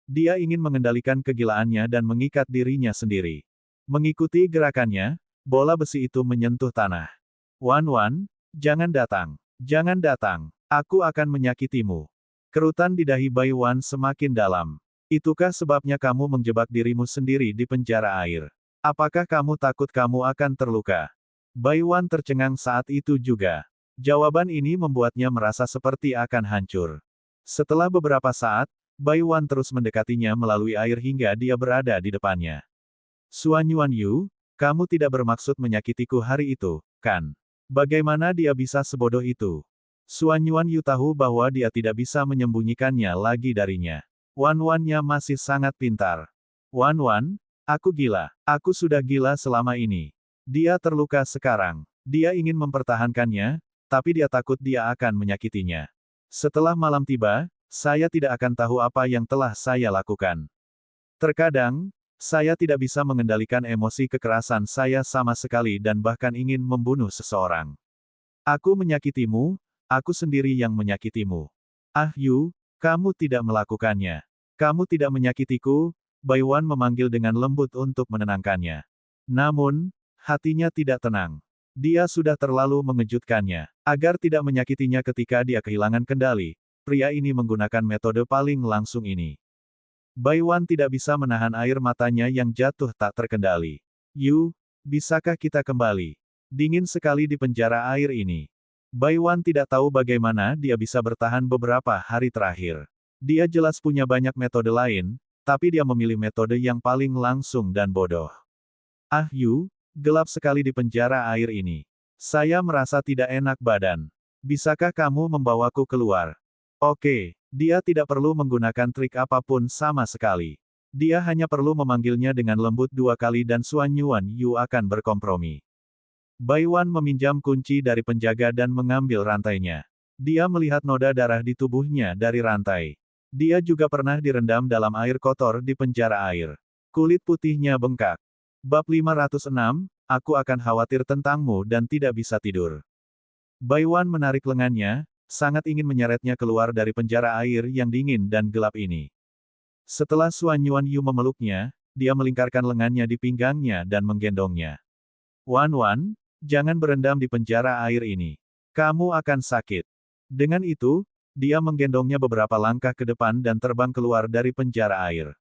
Dia ingin mengendalikan kegilaannya dan mengikat dirinya sendiri. Mengikuti gerakannya, bola besi itu menyentuh tanah. Wan, jangan datang. Jangan datang. Aku akan menyakitimu. Kerutan di dahi Baiwan semakin dalam. Itukah sebabnya kamu menjebak dirimu sendiri di penjara air? Apakah kamu takut kamu akan terluka? Baiwan tercengang saat itu juga. Jawaban ini membuatnya merasa seperti akan hancur. Setelah beberapa saat, Baiwan terus mendekatinya melalui air hingga dia berada di depannya. Xuan Yuan Yu, kamu tidak bermaksud menyakitiku hari itu, kan? Bagaimana dia bisa sebodoh itu? Xuan Yuan Yu tahu bahwa dia tidak bisa menyembunyikannya lagi darinya. Wan-Wannya masih sangat pintar. Wan, aku gila. Aku sudah gila selama ini. Dia terluka sekarang. Dia ingin mempertahankannya, tapi dia takut dia akan menyakitinya. Setelah malam tiba, saya tidak akan tahu apa yang telah saya lakukan. Terkadang, saya tidak bisa mengendalikan emosi kekerasan saya sama sekali dan bahkan ingin membunuh seseorang. Aku menyakitimu, aku sendiri yang menyakitimu. Ah Yu, kamu tidak melakukannya. Kamu tidak menyakitiku, Baiwan memanggil dengan lembut untuk menenangkannya. Namun, hatinya tidak tenang. Dia sudah terlalu mengejutkannya. Agar tidak menyakitinya ketika dia kehilangan kendali, pria ini menggunakan metode paling langsung ini. Baiwan tidak bisa menahan air matanya yang jatuh tak terkendali. Yu, bisakah kita kembali? Dingin sekali di penjara air ini. Baiwan tidak tahu bagaimana dia bisa bertahan beberapa hari terakhir. Dia jelas punya banyak metode lain, tapi dia memilih metode yang paling langsung dan bodoh. Ah Yu, gelap sekali di penjara air ini. Saya merasa tidak enak badan. Bisakah kamu membawaku keluar? Oke, dia tidak perlu menggunakan trik apapun sama sekali. Dia hanya perlu memanggilnya dengan lembut 2 kali dan Xuan Yuan Yu akan berkompromi. Bai Wan meminjam kunci dari penjaga dan mengambil rantainya. Dia melihat noda darah di tubuhnya dari rantai. Dia juga pernah direndam dalam air kotor di penjara air. Kulit putihnya bengkak. Bab 506, aku akan khawatir tentangmu dan tidak bisa tidur. Bai Wan menarik lengannya, sangat ingin menyeretnya keluar dari penjara air yang dingin dan gelap ini. Setelah Xuan Yuan Yu memeluknya, dia melingkarkan lengannya di pinggangnya dan menggendongnya. Wan Wan, jangan berendam di penjara air ini. Kamu akan sakit. Dengan itu, dia menggendongnya beberapa langkah ke depan dan terbang keluar dari penjara air.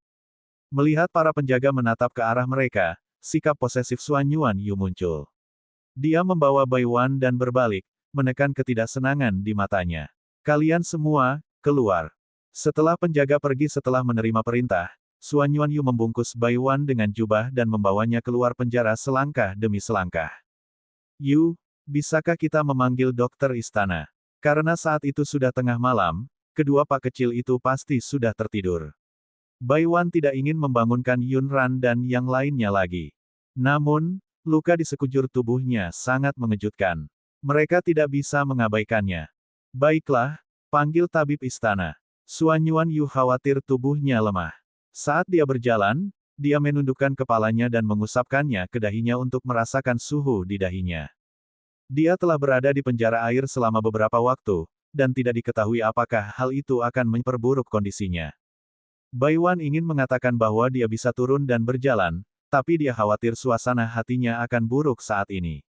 Melihat para penjaga menatap ke arah mereka, sikap posesif Xuan Yuan Yu muncul. Dia membawa Bai Wan dan berbalik, menekan ketidaksenangan di matanya. Kalian semua, keluar. Setelah penjaga pergi setelah menerima perintah, Xuan Yuan Yu membungkus Bai Wan dengan jubah dan membawanya keluar penjara selangkah demi selangkah. Yu, bisakah kita memanggil dokter istana? Karena saat itu sudah tengah malam, kedua pak kecil itu pasti sudah tertidur. Bai Wan tidak ingin membangunkan Yun Ran dan yang lainnya lagi. Namun, luka di sekujur tubuhnya sangat mengejutkan. Mereka tidak bisa mengabaikannya. Baiklah, panggil tabib istana. Xuan Yuan Yu khawatir tubuhnya lemah. Saat dia berjalan, dia menundukkan kepalanya dan mengusapkannya ke dahinya untuk merasakan suhu di dahinya. Dia telah berada di penjara air selama beberapa waktu, dan tidak diketahui apakah hal itu akan memperburuk kondisinya. Bai Wan ingin mengatakan bahwa dia bisa turun dan berjalan, tapi dia khawatir suasana hatinya akan buruk saat ini.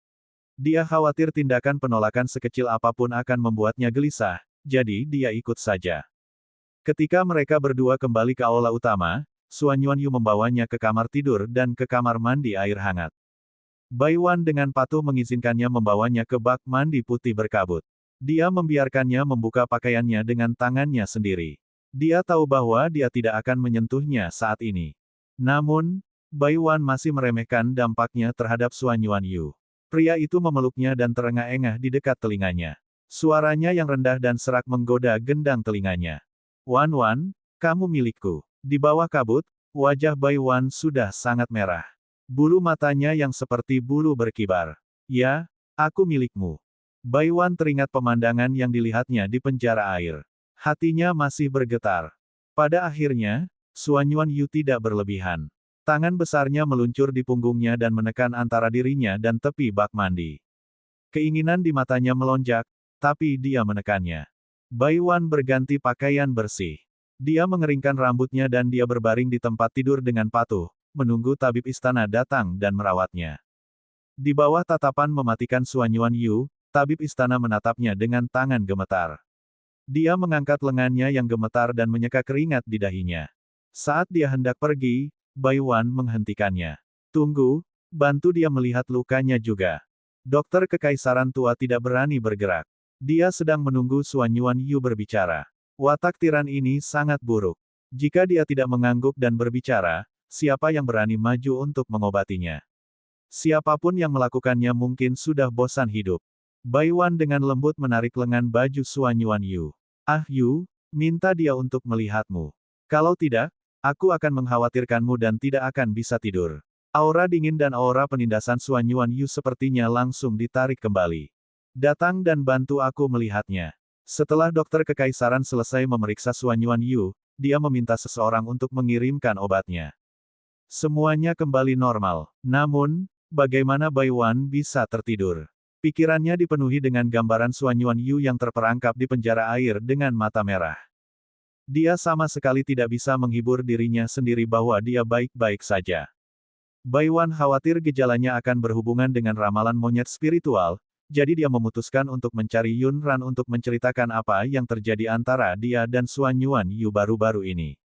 Dia khawatir tindakan penolakan sekecil apapun akan membuatnya gelisah, jadi dia ikut saja. Ketika mereka berdua kembali ke aula utama, Xuan Yuan Yu membawanya ke kamar tidur dan ke kamar mandi air hangat. Bai Wan dengan patuh mengizinkannya membawanya ke bak mandi putih berkabut. Dia membiarkannya membuka pakaiannya dengan tangannya sendiri. Dia tahu bahwa dia tidak akan menyentuhnya saat ini. Namun, Bai Wan masih meremehkan dampaknya terhadap Xuan Yuan Yu. Pria itu memeluknya dan terengah-engah di dekat telinganya. Suaranya yang rendah dan serak menggoda gendang telinganya. Wan Wan, kamu milikku. Di bawah kabut, wajah Bai Wan sudah sangat merah. Bulu matanya yang seperti bulu berkibar. Ya, aku milikmu. Bai Wan teringat pemandangan yang dilihatnya di penjara air. Hatinya masih bergetar. Pada akhirnya, Xuan Yuan Yu tidak berlebihan. Tangan besarnya meluncur di punggungnya dan menekan antara dirinya dan tepi bak mandi. Keinginan di matanya melonjak, tapi dia menekannya. Bai Wan berganti pakaian bersih. Dia mengeringkan rambutnya dan dia berbaring di tempat tidur dengan patuh, menunggu tabib istana datang dan merawatnya. Di bawah tatapan mematikan Xuan Yuan Yu, tabib istana menatapnya dengan tangan gemetar. Dia mengangkat lengannya yang gemetar dan menyeka keringat di dahinya. Saat dia hendak pergi, Bai Wan menghentikannya. Tunggu, bantu dia melihat lukanya juga. Dokter kekaisaran tua tidak berani bergerak. Dia sedang menunggu Xuan Yuan Yu berbicara. Watak tiran ini sangat buruk. Jika dia tidak mengangguk dan berbicara, siapa yang berani maju untuk mengobatinya? Siapapun yang melakukannya mungkin sudah bosan hidup. Bai Wan dengan lembut menarik lengan baju Xuan Yuan Yu. Ah Yu, minta dia untuk melihatmu. Kalau tidak, aku akan mengkhawatirkanmu dan tidak akan bisa tidur. Aura dingin dan aura penindasan Xuan Yuan Yu sepertinya langsung ditarik kembali. Datang dan bantu aku melihatnya. Setelah dokter kekaisaran selesai memeriksa Xuan Yuan Yu, dia meminta seseorang untuk mengirimkan obatnya. Semuanya kembali normal. Namun, bagaimana Bai Wan bisa tertidur? Pikirannya dipenuhi dengan gambaran Xuan Yuan Yu yang terperangkap di penjara air dengan mata merah. Dia sama sekali tidak bisa menghibur dirinya sendiri bahwa dia baik-baik saja. Bai Wan khawatir gejalanya akan berhubungan dengan ramalan monyet spiritual, jadi dia memutuskan untuk mencari Yun Ran untuk menceritakan apa yang terjadi antara dia dan Xuan Yuan Yu baru-baru ini.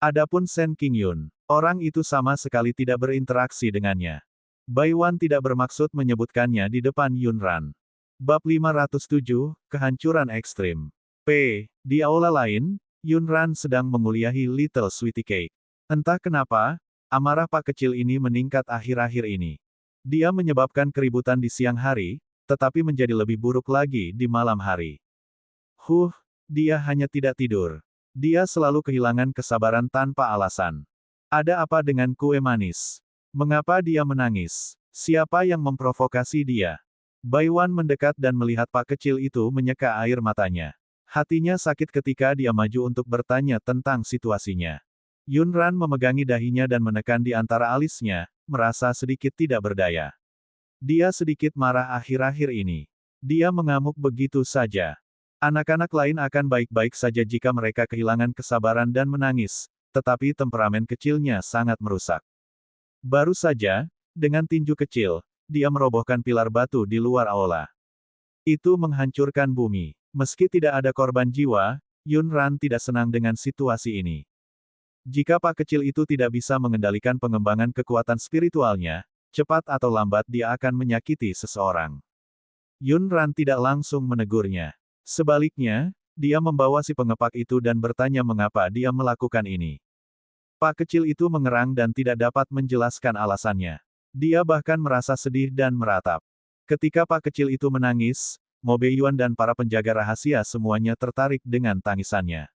Adapun Shen Qingyun, orang itu sama sekali tidak berinteraksi dengannya. Bai Wan tidak bermaksud menyebutkannya di depan Yun Ran. Bab 507, Kehancuran Ekstrim. Di aula lain, Yunran sedang menguliahi Little Sweetie Cake. Entah kenapa, amarah Pak Kecil ini meningkat akhir-akhir ini. Dia menyebabkan keributan di siang hari, tetapi menjadi lebih buruk lagi di malam hari. Dia hanya tidak tidur. Dia selalu kehilangan kesabaran tanpa alasan. Ada apa dengan kue manis? Mengapa dia menangis? Siapa yang memprovokasi dia? Baiwan mendekat dan melihat Pak Kecil itu menyeka air matanya. Hatinya sakit ketika dia maju untuk bertanya tentang situasinya. Yunran memegangi dahinya dan menekan di antara alisnya, merasa sedikit tidak berdaya. Dia sedikit marah akhir-akhir ini. Dia mengamuk begitu saja. Anak-anak lain akan baik-baik saja jika mereka kehilangan kesabaran dan menangis, tetapi temperamen kecilnya sangat merusak. Baru saja, dengan tinju kecil, dia merobohkan pilar batu di luar aula. Itu menghancurkan bumi. Meski tidak ada korban jiwa, Yunran tidak senang dengan situasi ini. Jika Pak Kecil itu tidak bisa mengendalikan pengembangan kekuatan spiritualnya, cepat atau lambat dia akan menyakiti seseorang. Yunran tidak langsung menegurnya. Sebaliknya, dia membawa si pengepak itu dan bertanya mengapa dia melakukan ini. Pak Kecil itu mengerang dan tidak dapat menjelaskan alasannya. Dia bahkan merasa sedih dan meratap. Ketika Pak Kecil itu menangis, Mo Beiyuan dan para penjaga rahasia semuanya tertarik dengan tangisannya.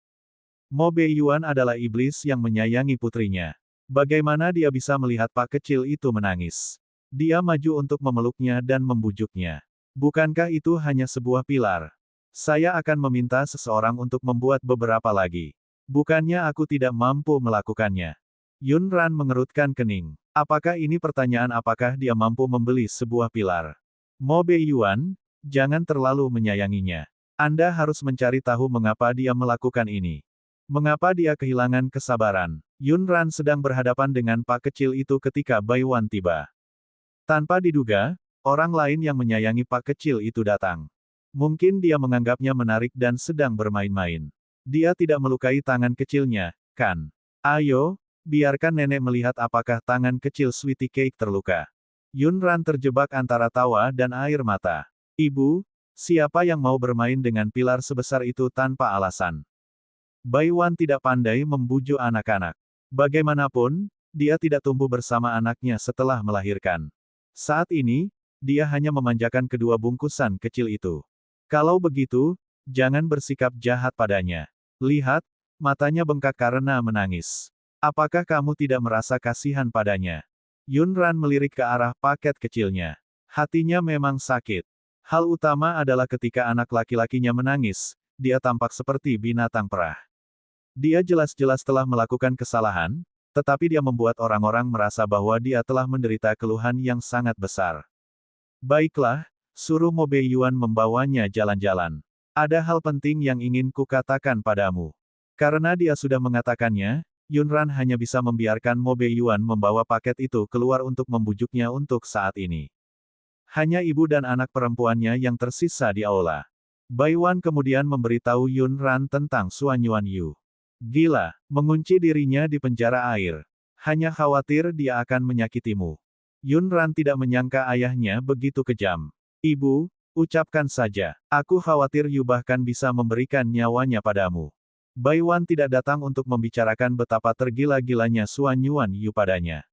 Mo Beiyuan adalah iblis yang menyayangi putrinya. Bagaimana dia bisa melihat Pak Kecil itu menangis? Dia maju untuk memeluknya dan membujuknya. Bukankah itu hanya sebuah pilar? Saya akan meminta seseorang untuk membuat beberapa lagi. Bukannya aku tidak mampu melakukannya. Yunran mengerutkan kening. Apakah ini pertanyaan apakah dia mampu membeli sebuah pilar? Mo Beiyuan, jangan terlalu menyayanginya. Anda harus mencari tahu mengapa dia melakukan ini. Mengapa dia kehilangan kesabaran? Yunran sedang berhadapan dengan Pak Kecil itu ketika Baiwan tiba. Tanpa diduga, orang lain yang menyayangi Pak Kecil itu datang. Mungkin dia menganggapnya menarik dan sedang bermain-main. Dia tidak melukai tangan kecilnya, kan? Ayo, biarkan nenek melihat apakah tangan kecil Sweetie Cake terluka. Yunran terjebak antara tawa dan air mata. Ibu, siapa yang mau bermain dengan pilar sebesar itu tanpa alasan? Baiwan tidak pandai membujuk anak-anak. Bagaimanapun, dia tidak tumbuh bersama anaknya setelah melahirkan. Saat ini, dia hanya memanjakan kedua bungkusan kecil itu. Kalau begitu, jangan bersikap jahat padanya. Lihat, matanya bengkak karena menangis. Apakah kamu tidak merasa kasihan padanya? Yunran melirik ke arah paket kecilnya. Hatinya memang sakit. Hal utama adalah ketika anak laki-lakinya menangis, dia tampak seperti binatang perah. Dia jelas-jelas telah melakukan kesalahan, tetapi dia membuat orang-orang merasa bahwa dia telah menderita keluhan yang sangat besar. Baiklah, suruh Mo Beiyuan membawanya jalan-jalan. Ada hal penting yang ingin kukatakan padamu. Karena dia sudah mengatakannya, Yunran hanya bisa membiarkan Mo Beiyuan membawa paket itu keluar untuk membujuknya untuk saat ini. Hanya ibu dan anak perempuannya yang tersisa di aula. Baiwan kemudian memberitahu Yunran tentang Suan Yuan Yu. Gila, mengunci dirinya di penjara air. Hanya khawatir dia akan menyakitimu. Yunran tidak menyangka ayahnya begitu kejam. Ibu, ucapkan saja. Aku khawatir Yu bahkan bisa memberikan nyawanya padamu. Baiwan tidak datang untuk membicarakan betapa tergila-gilanya Suan Yuan Yu padanya.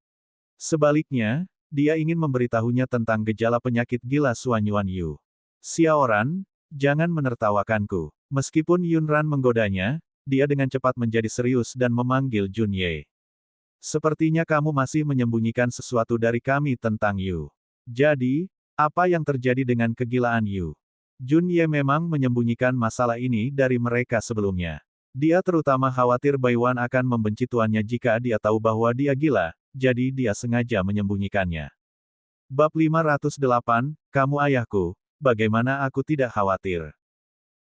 Sebaliknya, dia ingin memberitahunya tentang gejala penyakit gila Suan Yuan Yu. Xiaoran, jangan menertawakanku. Meskipun Yunran menggodanya, dia dengan cepat menjadi serius dan memanggil Jun Ye. Sepertinya kamu masih menyembunyikan sesuatu dari kami tentang Yu. Jadi, apa yang terjadi dengan kegilaan Yu? Jun Ye memang menyembunyikan masalah ini dari mereka sebelumnya. Dia terutama khawatir Baiwan akan membenci tuannya jika dia tahu bahwa dia gila, jadi dia sengaja menyembunyikannya. Bab 508, Kamu Ayahku, bagaimana aku tidak khawatir?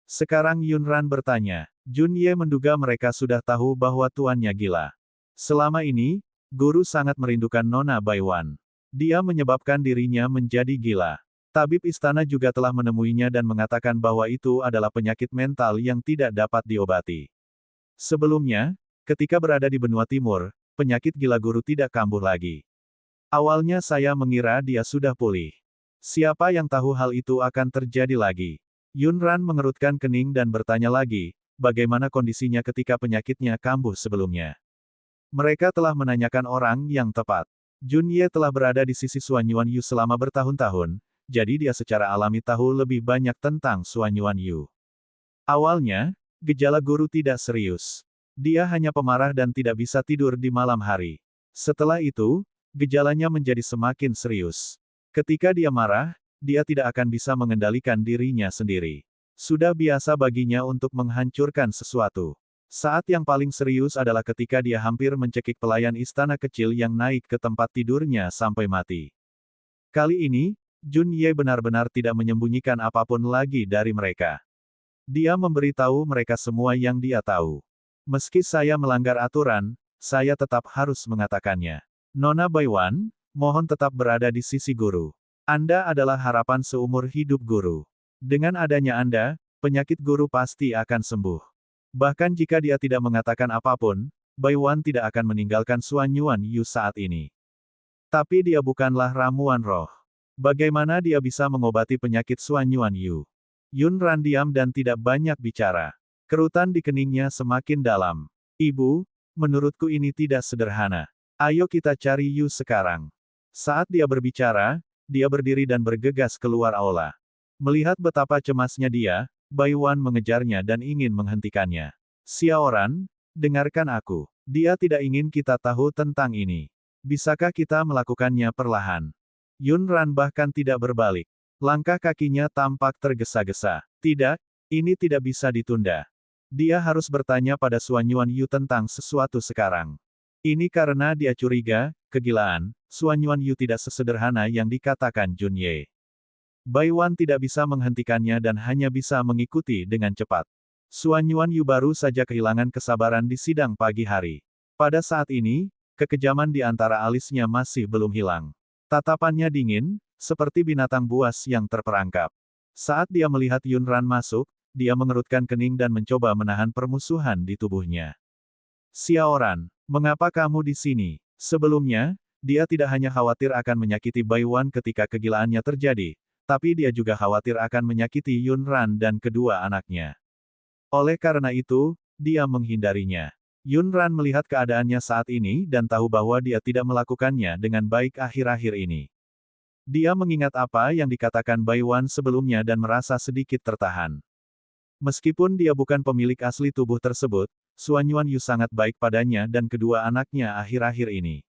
Sekarang Yunran bertanya. Jun Ye menduga mereka sudah tahu bahwa tuannya gila. Selama ini, guru sangat merindukan Nona Baiwan. Dia menyebabkan dirinya menjadi gila. Tabib istana juga telah menemuinya dan mengatakan bahwa itu adalah penyakit mental yang tidak dapat diobati. Sebelumnya, ketika berada di benua timur, penyakit gila guru tidak kambuh lagi. Awalnya saya mengira dia sudah pulih. Siapa yang tahu hal itu akan terjadi lagi? Yunran mengerutkan kening dan bertanya lagi, bagaimana kondisinya ketika penyakitnya kambuh sebelumnya. Mereka telah menanyakan orang yang tepat. Junye telah berada di sisi Suan Yuanyu selama bertahun-tahun, jadi dia secara alami tahu lebih banyak tentang Suan Yuanyu. Awalnya, gejala guru tidak serius. Dia hanya pemarah dan tidak bisa tidur di malam hari. Setelah itu, gejalanya menjadi semakin serius. Ketika dia marah, dia tidak akan bisa mengendalikan dirinya sendiri. Sudah biasa baginya untuk menghancurkan sesuatu. Saat yang paling serius adalah ketika dia hampir mencekik pelayan istana kecil yang naik ke tempat tidurnya sampai mati. Kali ini, Jun Ye benar-benar tidak menyembunyikan apapun lagi dari mereka. Dia memberitahu mereka semua yang dia tahu. Meski saya melanggar aturan, saya tetap harus mengatakannya. Nona Baiwan, mohon tetap berada di sisi guru. Anda adalah harapan seumur hidup guru. Dengan adanya Anda, penyakit guru pasti akan sembuh. Bahkan jika dia tidak mengatakan apapun, Baiwan tidak akan meninggalkan Suan Yuanyu saat ini. Tapi dia bukanlah ramuan roh. Bagaimana dia bisa mengobati penyakit Suan Yuanyu? Yun Ran diam dan tidak banyak bicara. Kerutan di keningnya semakin dalam. Ibu, menurutku ini tidak sederhana. Ayo kita cari Yu sekarang. Saat dia berbicara, dia berdiri dan bergegas keluar aula. Melihat betapa cemasnya dia, Baiwan mengejarnya dan ingin menghentikannya. Xiaoran, dengarkan aku. Dia tidak ingin kita tahu tentang ini. Bisakah kita melakukannya perlahan? Yun Ran bahkan tidak berbalik. Langkah kakinya tampak tergesa-gesa. Tidak, ini tidak bisa ditunda. Dia harus bertanya pada Suan Yuanyu tentang sesuatu sekarang. Ini karena dia curiga, kegilaan, Suan Yuanyu tidak sesederhana yang dikatakan Jun Ye. Baiwan tidak bisa menghentikannya dan hanya bisa mengikuti dengan cepat. Suan Yuanyu baru saja kehilangan kesabaran di sidang pagi hari. Pada saat ini, kekejaman di antara alisnya masih belum hilang. Tatapannya dingin, seperti binatang buas yang terperangkap. Saat dia melihat Yun Ran masuk, dia mengerutkan kening dan mencoba menahan permusuhan di tubuhnya. Xiaoran, mengapa kamu di sini? Sebelumnya, dia tidak hanya khawatir akan menyakiti Baiwan ketika kegilaannya terjadi, tapi dia juga khawatir akan menyakiti Yun Ran dan kedua anaknya. Oleh karena itu, dia menghindarinya. Yun Ran melihat keadaannya saat ini dan tahu bahwa dia tidak melakukannya dengan baik akhir-akhir ini. Dia mengingat apa yang dikatakan Baiwan sebelumnya dan merasa sedikit tertahan. Meskipun dia bukan pemilik asli tubuh tersebut, Suan Yuanyu sangat baik padanya dan kedua anaknya akhir-akhir ini.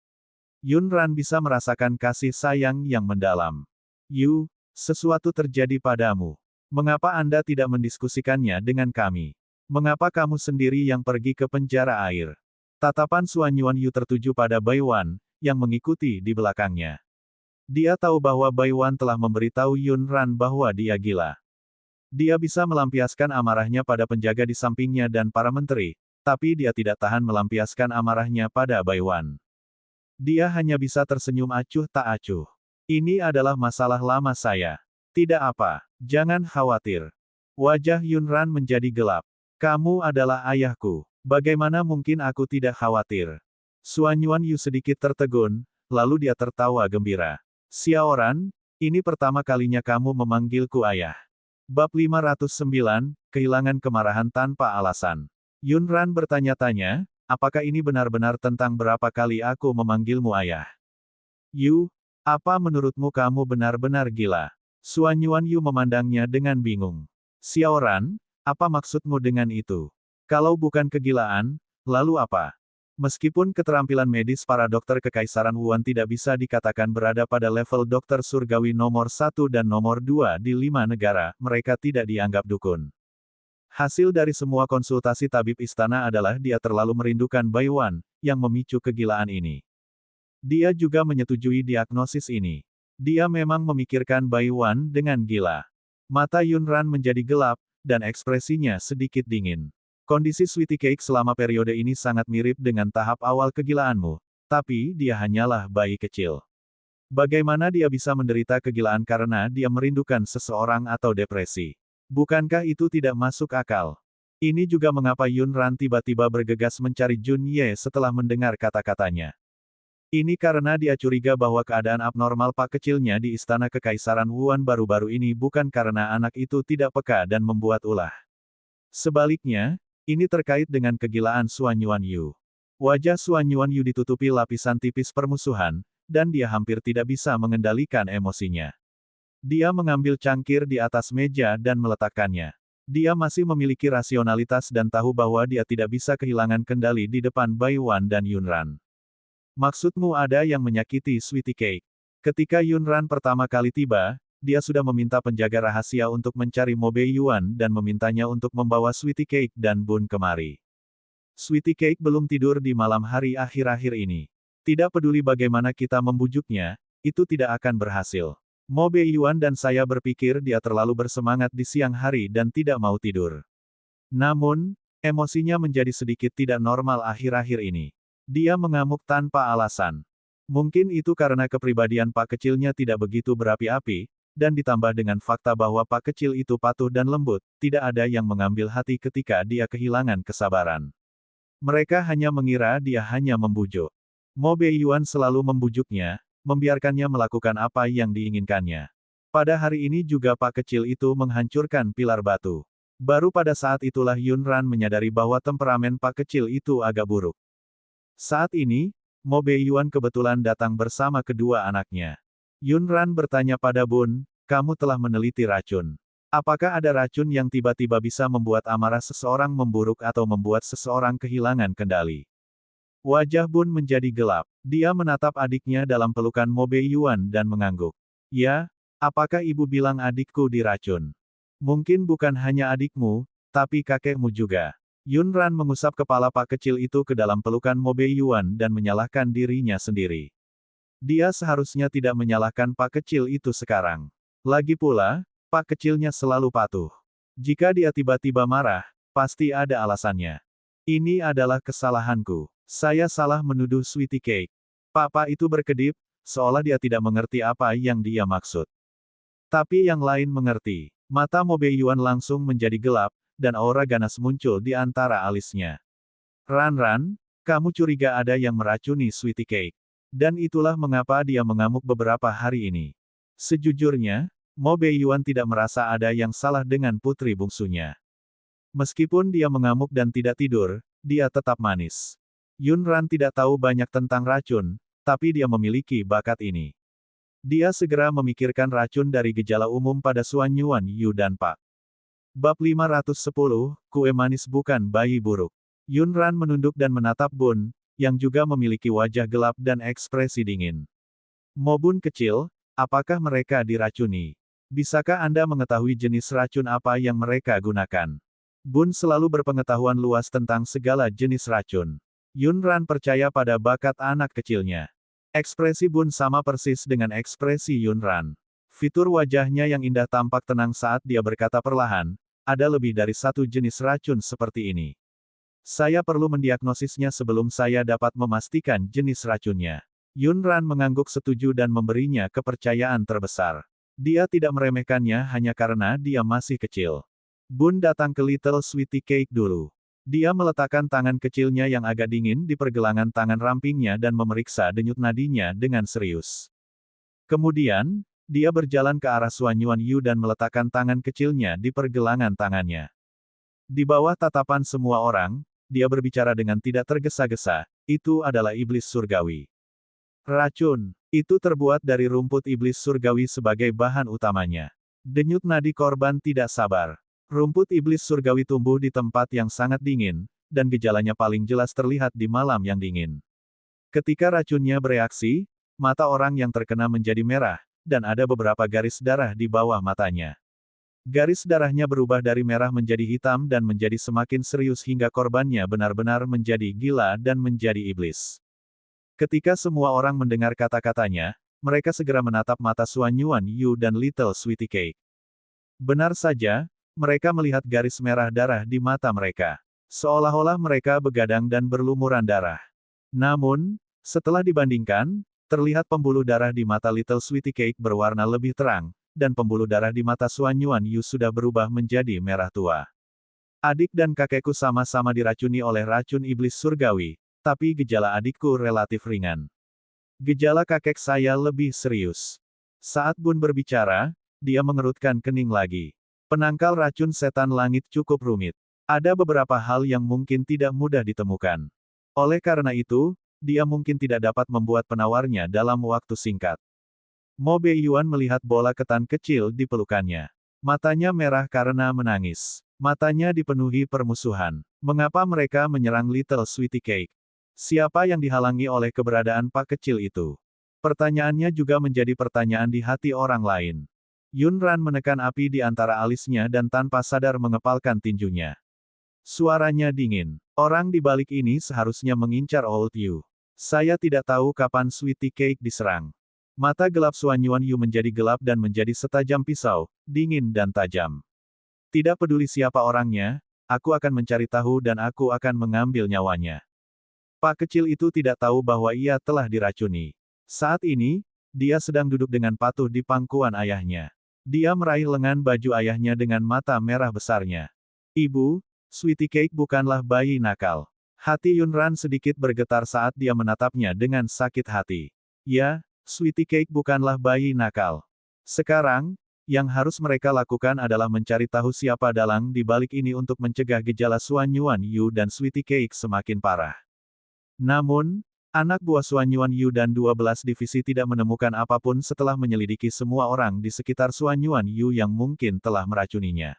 Yun Ran bisa merasakan kasih sayang yang mendalam. Yu, sesuatu terjadi padamu. Mengapa Anda tidak mendiskusikannya dengan kami? Mengapa kamu sendiri yang pergi ke penjara air? Tatapan Suan Yuanyu tertuju pada Baiwan, yang mengikuti di belakangnya. Dia tahu bahwa Baiwan telah memberitahu Yun Ran bahwa dia gila. Dia bisa melampiaskan amarahnya pada penjaga di sampingnya dan para menteri, tapi dia tidak tahan melampiaskan amarahnya pada Baiwan. Dia hanya bisa tersenyum acuh tak acuh. Ini adalah masalah lama saya. Tidak apa, jangan khawatir. Wajah Yun Ran menjadi gelap. Kamu adalah ayahku. Bagaimana mungkin aku tidak khawatir? Suan Yuanyu sedikit tertegun, lalu dia tertawa gembira. Xiaoran, ini pertama kalinya kamu memanggilku ayah. Bab 509, Kehilangan Kemarahan Tanpa Alasan. Yun Ran bertanya-tanya, apakah ini benar-benar tentang berapa kali aku memanggilmu ayah? Yu, apa menurutmu kamu benar-benar gila? Suan Yuanyu memandangnya dengan bingung. Xiaoran, apa maksudmu dengan itu? Kalau bukan kegilaan, lalu apa? Meskipun keterampilan medis para dokter Kekaisaran Wuan tidak bisa dikatakan berada pada level dokter surgawi nomor 1 dan nomor 2 di 5 negara, mereka tidak dianggap dukun. Hasil dari semua konsultasi tabib istana adalah dia terlalu merindukan Baiwan, yang memicu kegilaan ini. Dia juga menyetujui diagnosis ini. Dia memang memikirkan Baiwan dengan gila. Mata Yun Ran menjadi gelap, dan ekspresinya sedikit dingin. Kondisi Sweetie Cake selama periode ini sangat mirip dengan tahap awal kegilaanmu, tapi dia hanyalah bayi kecil. Bagaimana dia bisa menderita kegilaan karena dia merindukan seseorang atau depresi? Bukankah itu tidak masuk akal? Ini juga mengapa Yun Ran tiba-tiba bergegas mencari Jun Ye setelah mendengar kata-katanya. Ini karena dia curiga bahwa keadaan abnormal pak kecilnya di Istana Kekaisaran Wuan baru-baru ini bukan karena anak itu tidak peka dan membuat ulah. Sebaliknya, Ini terkait dengan kegilaan Suan Yuanyu. Wajah Suan Yuanyu ditutupi lapisan tipis permusuhan, dan dia hampir tidak bisa mengendalikan emosinya. Dia mengambil cangkir di atas meja dan meletakkannya. Dia masih memiliki rasionalitas dan tahu bahwa dia tidak bisa kehilangan kendali di depan Bai Wan dan Yunran. Maksudmu ada yang menyakiti Sweetie Cake. Ketika Yunran pertama kali tiba, dia sudah meminta penjaga rahasia untuk mencari Mo Bei Yuan dan memintanya untuk membawa Sweetie Cake dan Bun kemari. Sweetie Cake belum tidur di malam hari akhir-akhir ini. Tidak peduli bagaimana kita membujuknya, itu tidak akan berhasil. Mo Bei Yuan dan saya berpikir dia terlalu bersemangat di siang hari dan tidak mau tidur. Namun, emosinya menjadi sedikit tidak normal akhir-akhir ini. Dia mengamuk tanpa alasan. Mungkin itu karena kepribadian Pak Kecilnya tidak begitu berapi-api, dan ditambah dengan fakta bahwa Pak Kecil itu patuh dan lembut, tidak ada yang mengambil hati ketika dia kehilangan kesabaran. Mereka hanya mengira dia hanya membujuk. Mo Bei Yuan selalu membujuknya, membiarkannya melakukan apa yang diinginkannya. Pada hari ini juga Pak Kecil itu menghancurkan pilar batu. Baru pada saat itulah Yunran menyadari bahwa temperamen Pak Kecil itu agak buruk. Saat ini, Mo Bei Yuan kebetulan datang bersama kedua anaknya. Yunran bertanya pada Bun, kamu telah meneliti racun. Apakah ada racun yang tiba-tiba bisa membuat amarah seseorang memburuk atau membuat seseorang kehilangan kendali? Wajah Bun menjadi gelap. Dia menatap adiknya dalam pelukan Mo Bei Yuan dan mengangguk. Ya, apakah ibu bilang adikku diracun? Mungkin bukan hanya adikmu, tapi kakekmu juga. Yunran mengusap kepala Pak Kecil itu ke dalam pelukan Mo Bei Yuan dan menyalahkan dirinya sendiri. Dia seharusnya tidak menyalahkan Pak Kecil itu sekarang. Lagi pula, Pak Kecilnya selalu patuh. Jika dia tiba-tiba marah, pasti ada alasannya. Ini adalah kesalahanku. Saya salah menuduh Sweetie Cake. Papa itu berkedip, seolah dia tidak mengerti apa yang dia maksud. Tapi yang lain mengerti. Mata Mo Bei Yuan langsung menjadi gelap, dan aura ganas muncul di antara alisnya. Ran, kamu curiga ada yang meracuni Sweetie Cake. Dan itulah mengapa dia mengamuk beberapa hari ini. Sejujurnya, Mo Bei Yuan tidak merasa ada yang salah dengan putri bungsunya. Meskipun dia mengamuk dan tidak tidur, dia tetap manis. Yunran tidak tahu banyak tentang racun, tapi dia memiliki bakat ini. Dia segera memikirkan racun dari gejala umum pada Suan Yuanyu dan Pak. Bab 510, Kue Manis Bukan Bayi Buruk. Yunran menunduk dan menatap Bun, yang juga memiliki wajah gelap dan ekspresi dingin. Mo Bun kecil, apakah mereka diracuni? Bisakah Anda mengetahui jenis racun apa yang mereka gunakan? Bun selalu berpengetahuan luas tentang segala jenis racun. Yunran percaya pada bakat anak kecilnya. Ekspresi Bun sama persis dengan ekspresi Yunran. Fitur wajahnya yang indah tampak tenang saat dia berkata perlahan, ada lebih dari satu jenis racun seperti ini. Saya perlu mendiagnosisnya sebelum saya dapat memastikan jenis racunnya. Yunran mengangguk setuju dan memberinya kepercayaan terbesar. Dia tidak meremehkannya hanya karena dia masih kecil. Bun datang ke Little Sweetie Cake dulu. Dia meletakkan tangan kecilnya yang agak dingin di pergelangan tangan rampingnya dan memeriksa denyut nadinya dengan serius. Kemudian, dia berjalan ke arah Suan Yuanyu dan meletakkan tangan kecilnya di pergelangan tangannya. Di bawah tatapan semua orang, dia berbicara dengan tidak tergesa-gesa, itu adalah iblis surgawi. Racun. Itu terbuat dari rumput iblis surgawi sebagai bahan utamanya. Denyut nadi korban tidak sabar. Rumput iblis surgawi tumbuh di tempat yang sangat dingin, dan gejalanya paling jelas terlihat di malam yang dingin. Ketika racunnya bereaksi, mata orang yang terkena menjadi merah, dan ada beberapa garis darah di bawah matanya. Garis darahnya berubah dari merah menjadi hitam dan menjadi semakin serius hingga korbannya benar-benar menjadi gila dan menjadi iblis. Ketika semua orang mendengar kata-katanya, mereka segera menatap mata Suan Yuanyu dan Little Sweetie Cake. Benar saja, mereka melihat garis merah darah di mata mereka. Seolah-olah mereka begadang dan berlumuran darah. Namun, setelah dibandingkan, terlihat pembuluh darah di mata Little Sweetie Cake berwarna lebih terang, dan pembuluh darah di mata Suan Yuanyu sudah berubah menjadi merah tua. Adik dan kakekku sama-sama diracuni oleh racun iblis surgawi, tapi gejala adikku relatif ringan. Gejala kakek saya lebih serius. Saat Bun berbicara, dia mengerutkan kening lagi. Penangkal racun setan langit cukup rumit. Ada beberapa hal yang mungkin tidak mudah ditemukan. Oleh karena itu, dia mungkin tidak dapat membuat penawarnya dalam waktu singkat. Mo Beiyuan melihat bola ketan kecil di pelukannya. Matanya merah karena menangis. Matanya dipenuhi permusuhan. Mengapa mereka menyerang Little Sweetie Cake? Siapa yang dihalangi oleh keberadaan Pak kecil itu? Pertanyaannya juga menjadi pertanyaan di hati orang lain. Yun Ran menekan api di antara alisnya dan tanpa sadar mengepalkan tinjunya. Suaranya dingin. Orang di balik ini seharusnya mengincar Old Yu. Saya tidak tahu kapan Sweetie Cake diserang. Mata gelap Suan Yuan Yu menjadi gelap dan menjadi setajam pisau, dingin dan tajam. Tidak peduli siapa orangnya, aku akan mencari tahu dan aku akan mengambil nyawanya. Pak kecil itu tidak tahu bahwa ia telah diracuni. Saat ini, dia sedang duduk dengan patuh di pangkuan ayahnya. Dia meraih lengan baju ayahnya dengan mata merah besarnya. Ibu, Sweetie Cake bukanlah bayi nakal. Hati Yun Ran sedikit bergetar saat dia menatapnya dengan sakit hati. Ya, Sweetie Cake bukanlah bayi nakal. Sekarang, yang harus mereka lakukan adalah mencari tahu siapa dalang di balik ini untuk mencegah gejala Suan Yuan Yu dan Sweetie Cake semakin parah. Namun, anak buah Suan Yuan Yu dan 12 divisi tidak menemukan apapun setelah menyelidiki semua orang di sekitar Suan Yuan Yu yang mungkin telah meracuninya.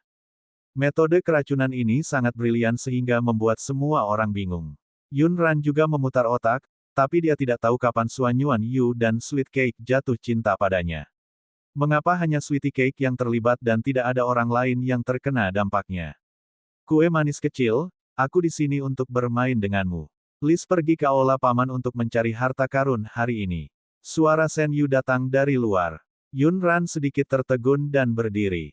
Metode keracunan ini sangat brilian sehingga membuat semua orang bingung. Yun Ran juga memutar otak, tapi dia tidak tahu kapan Suan Yuan Yu dan Sweet Cake jatuh cinta padanya. Mengapa hanya Sweetie Cake yang terlibat dan tidak ada orang lain yang terkena dampaknya? Kue manis kecil, aku di sini untuk bermain denganmu. Liz pergi ke aula paman untuk mencari harta karun hari ini. Suara Shen Yu datang dari luar. Yun Ran sedikit tertegun dan berdiri.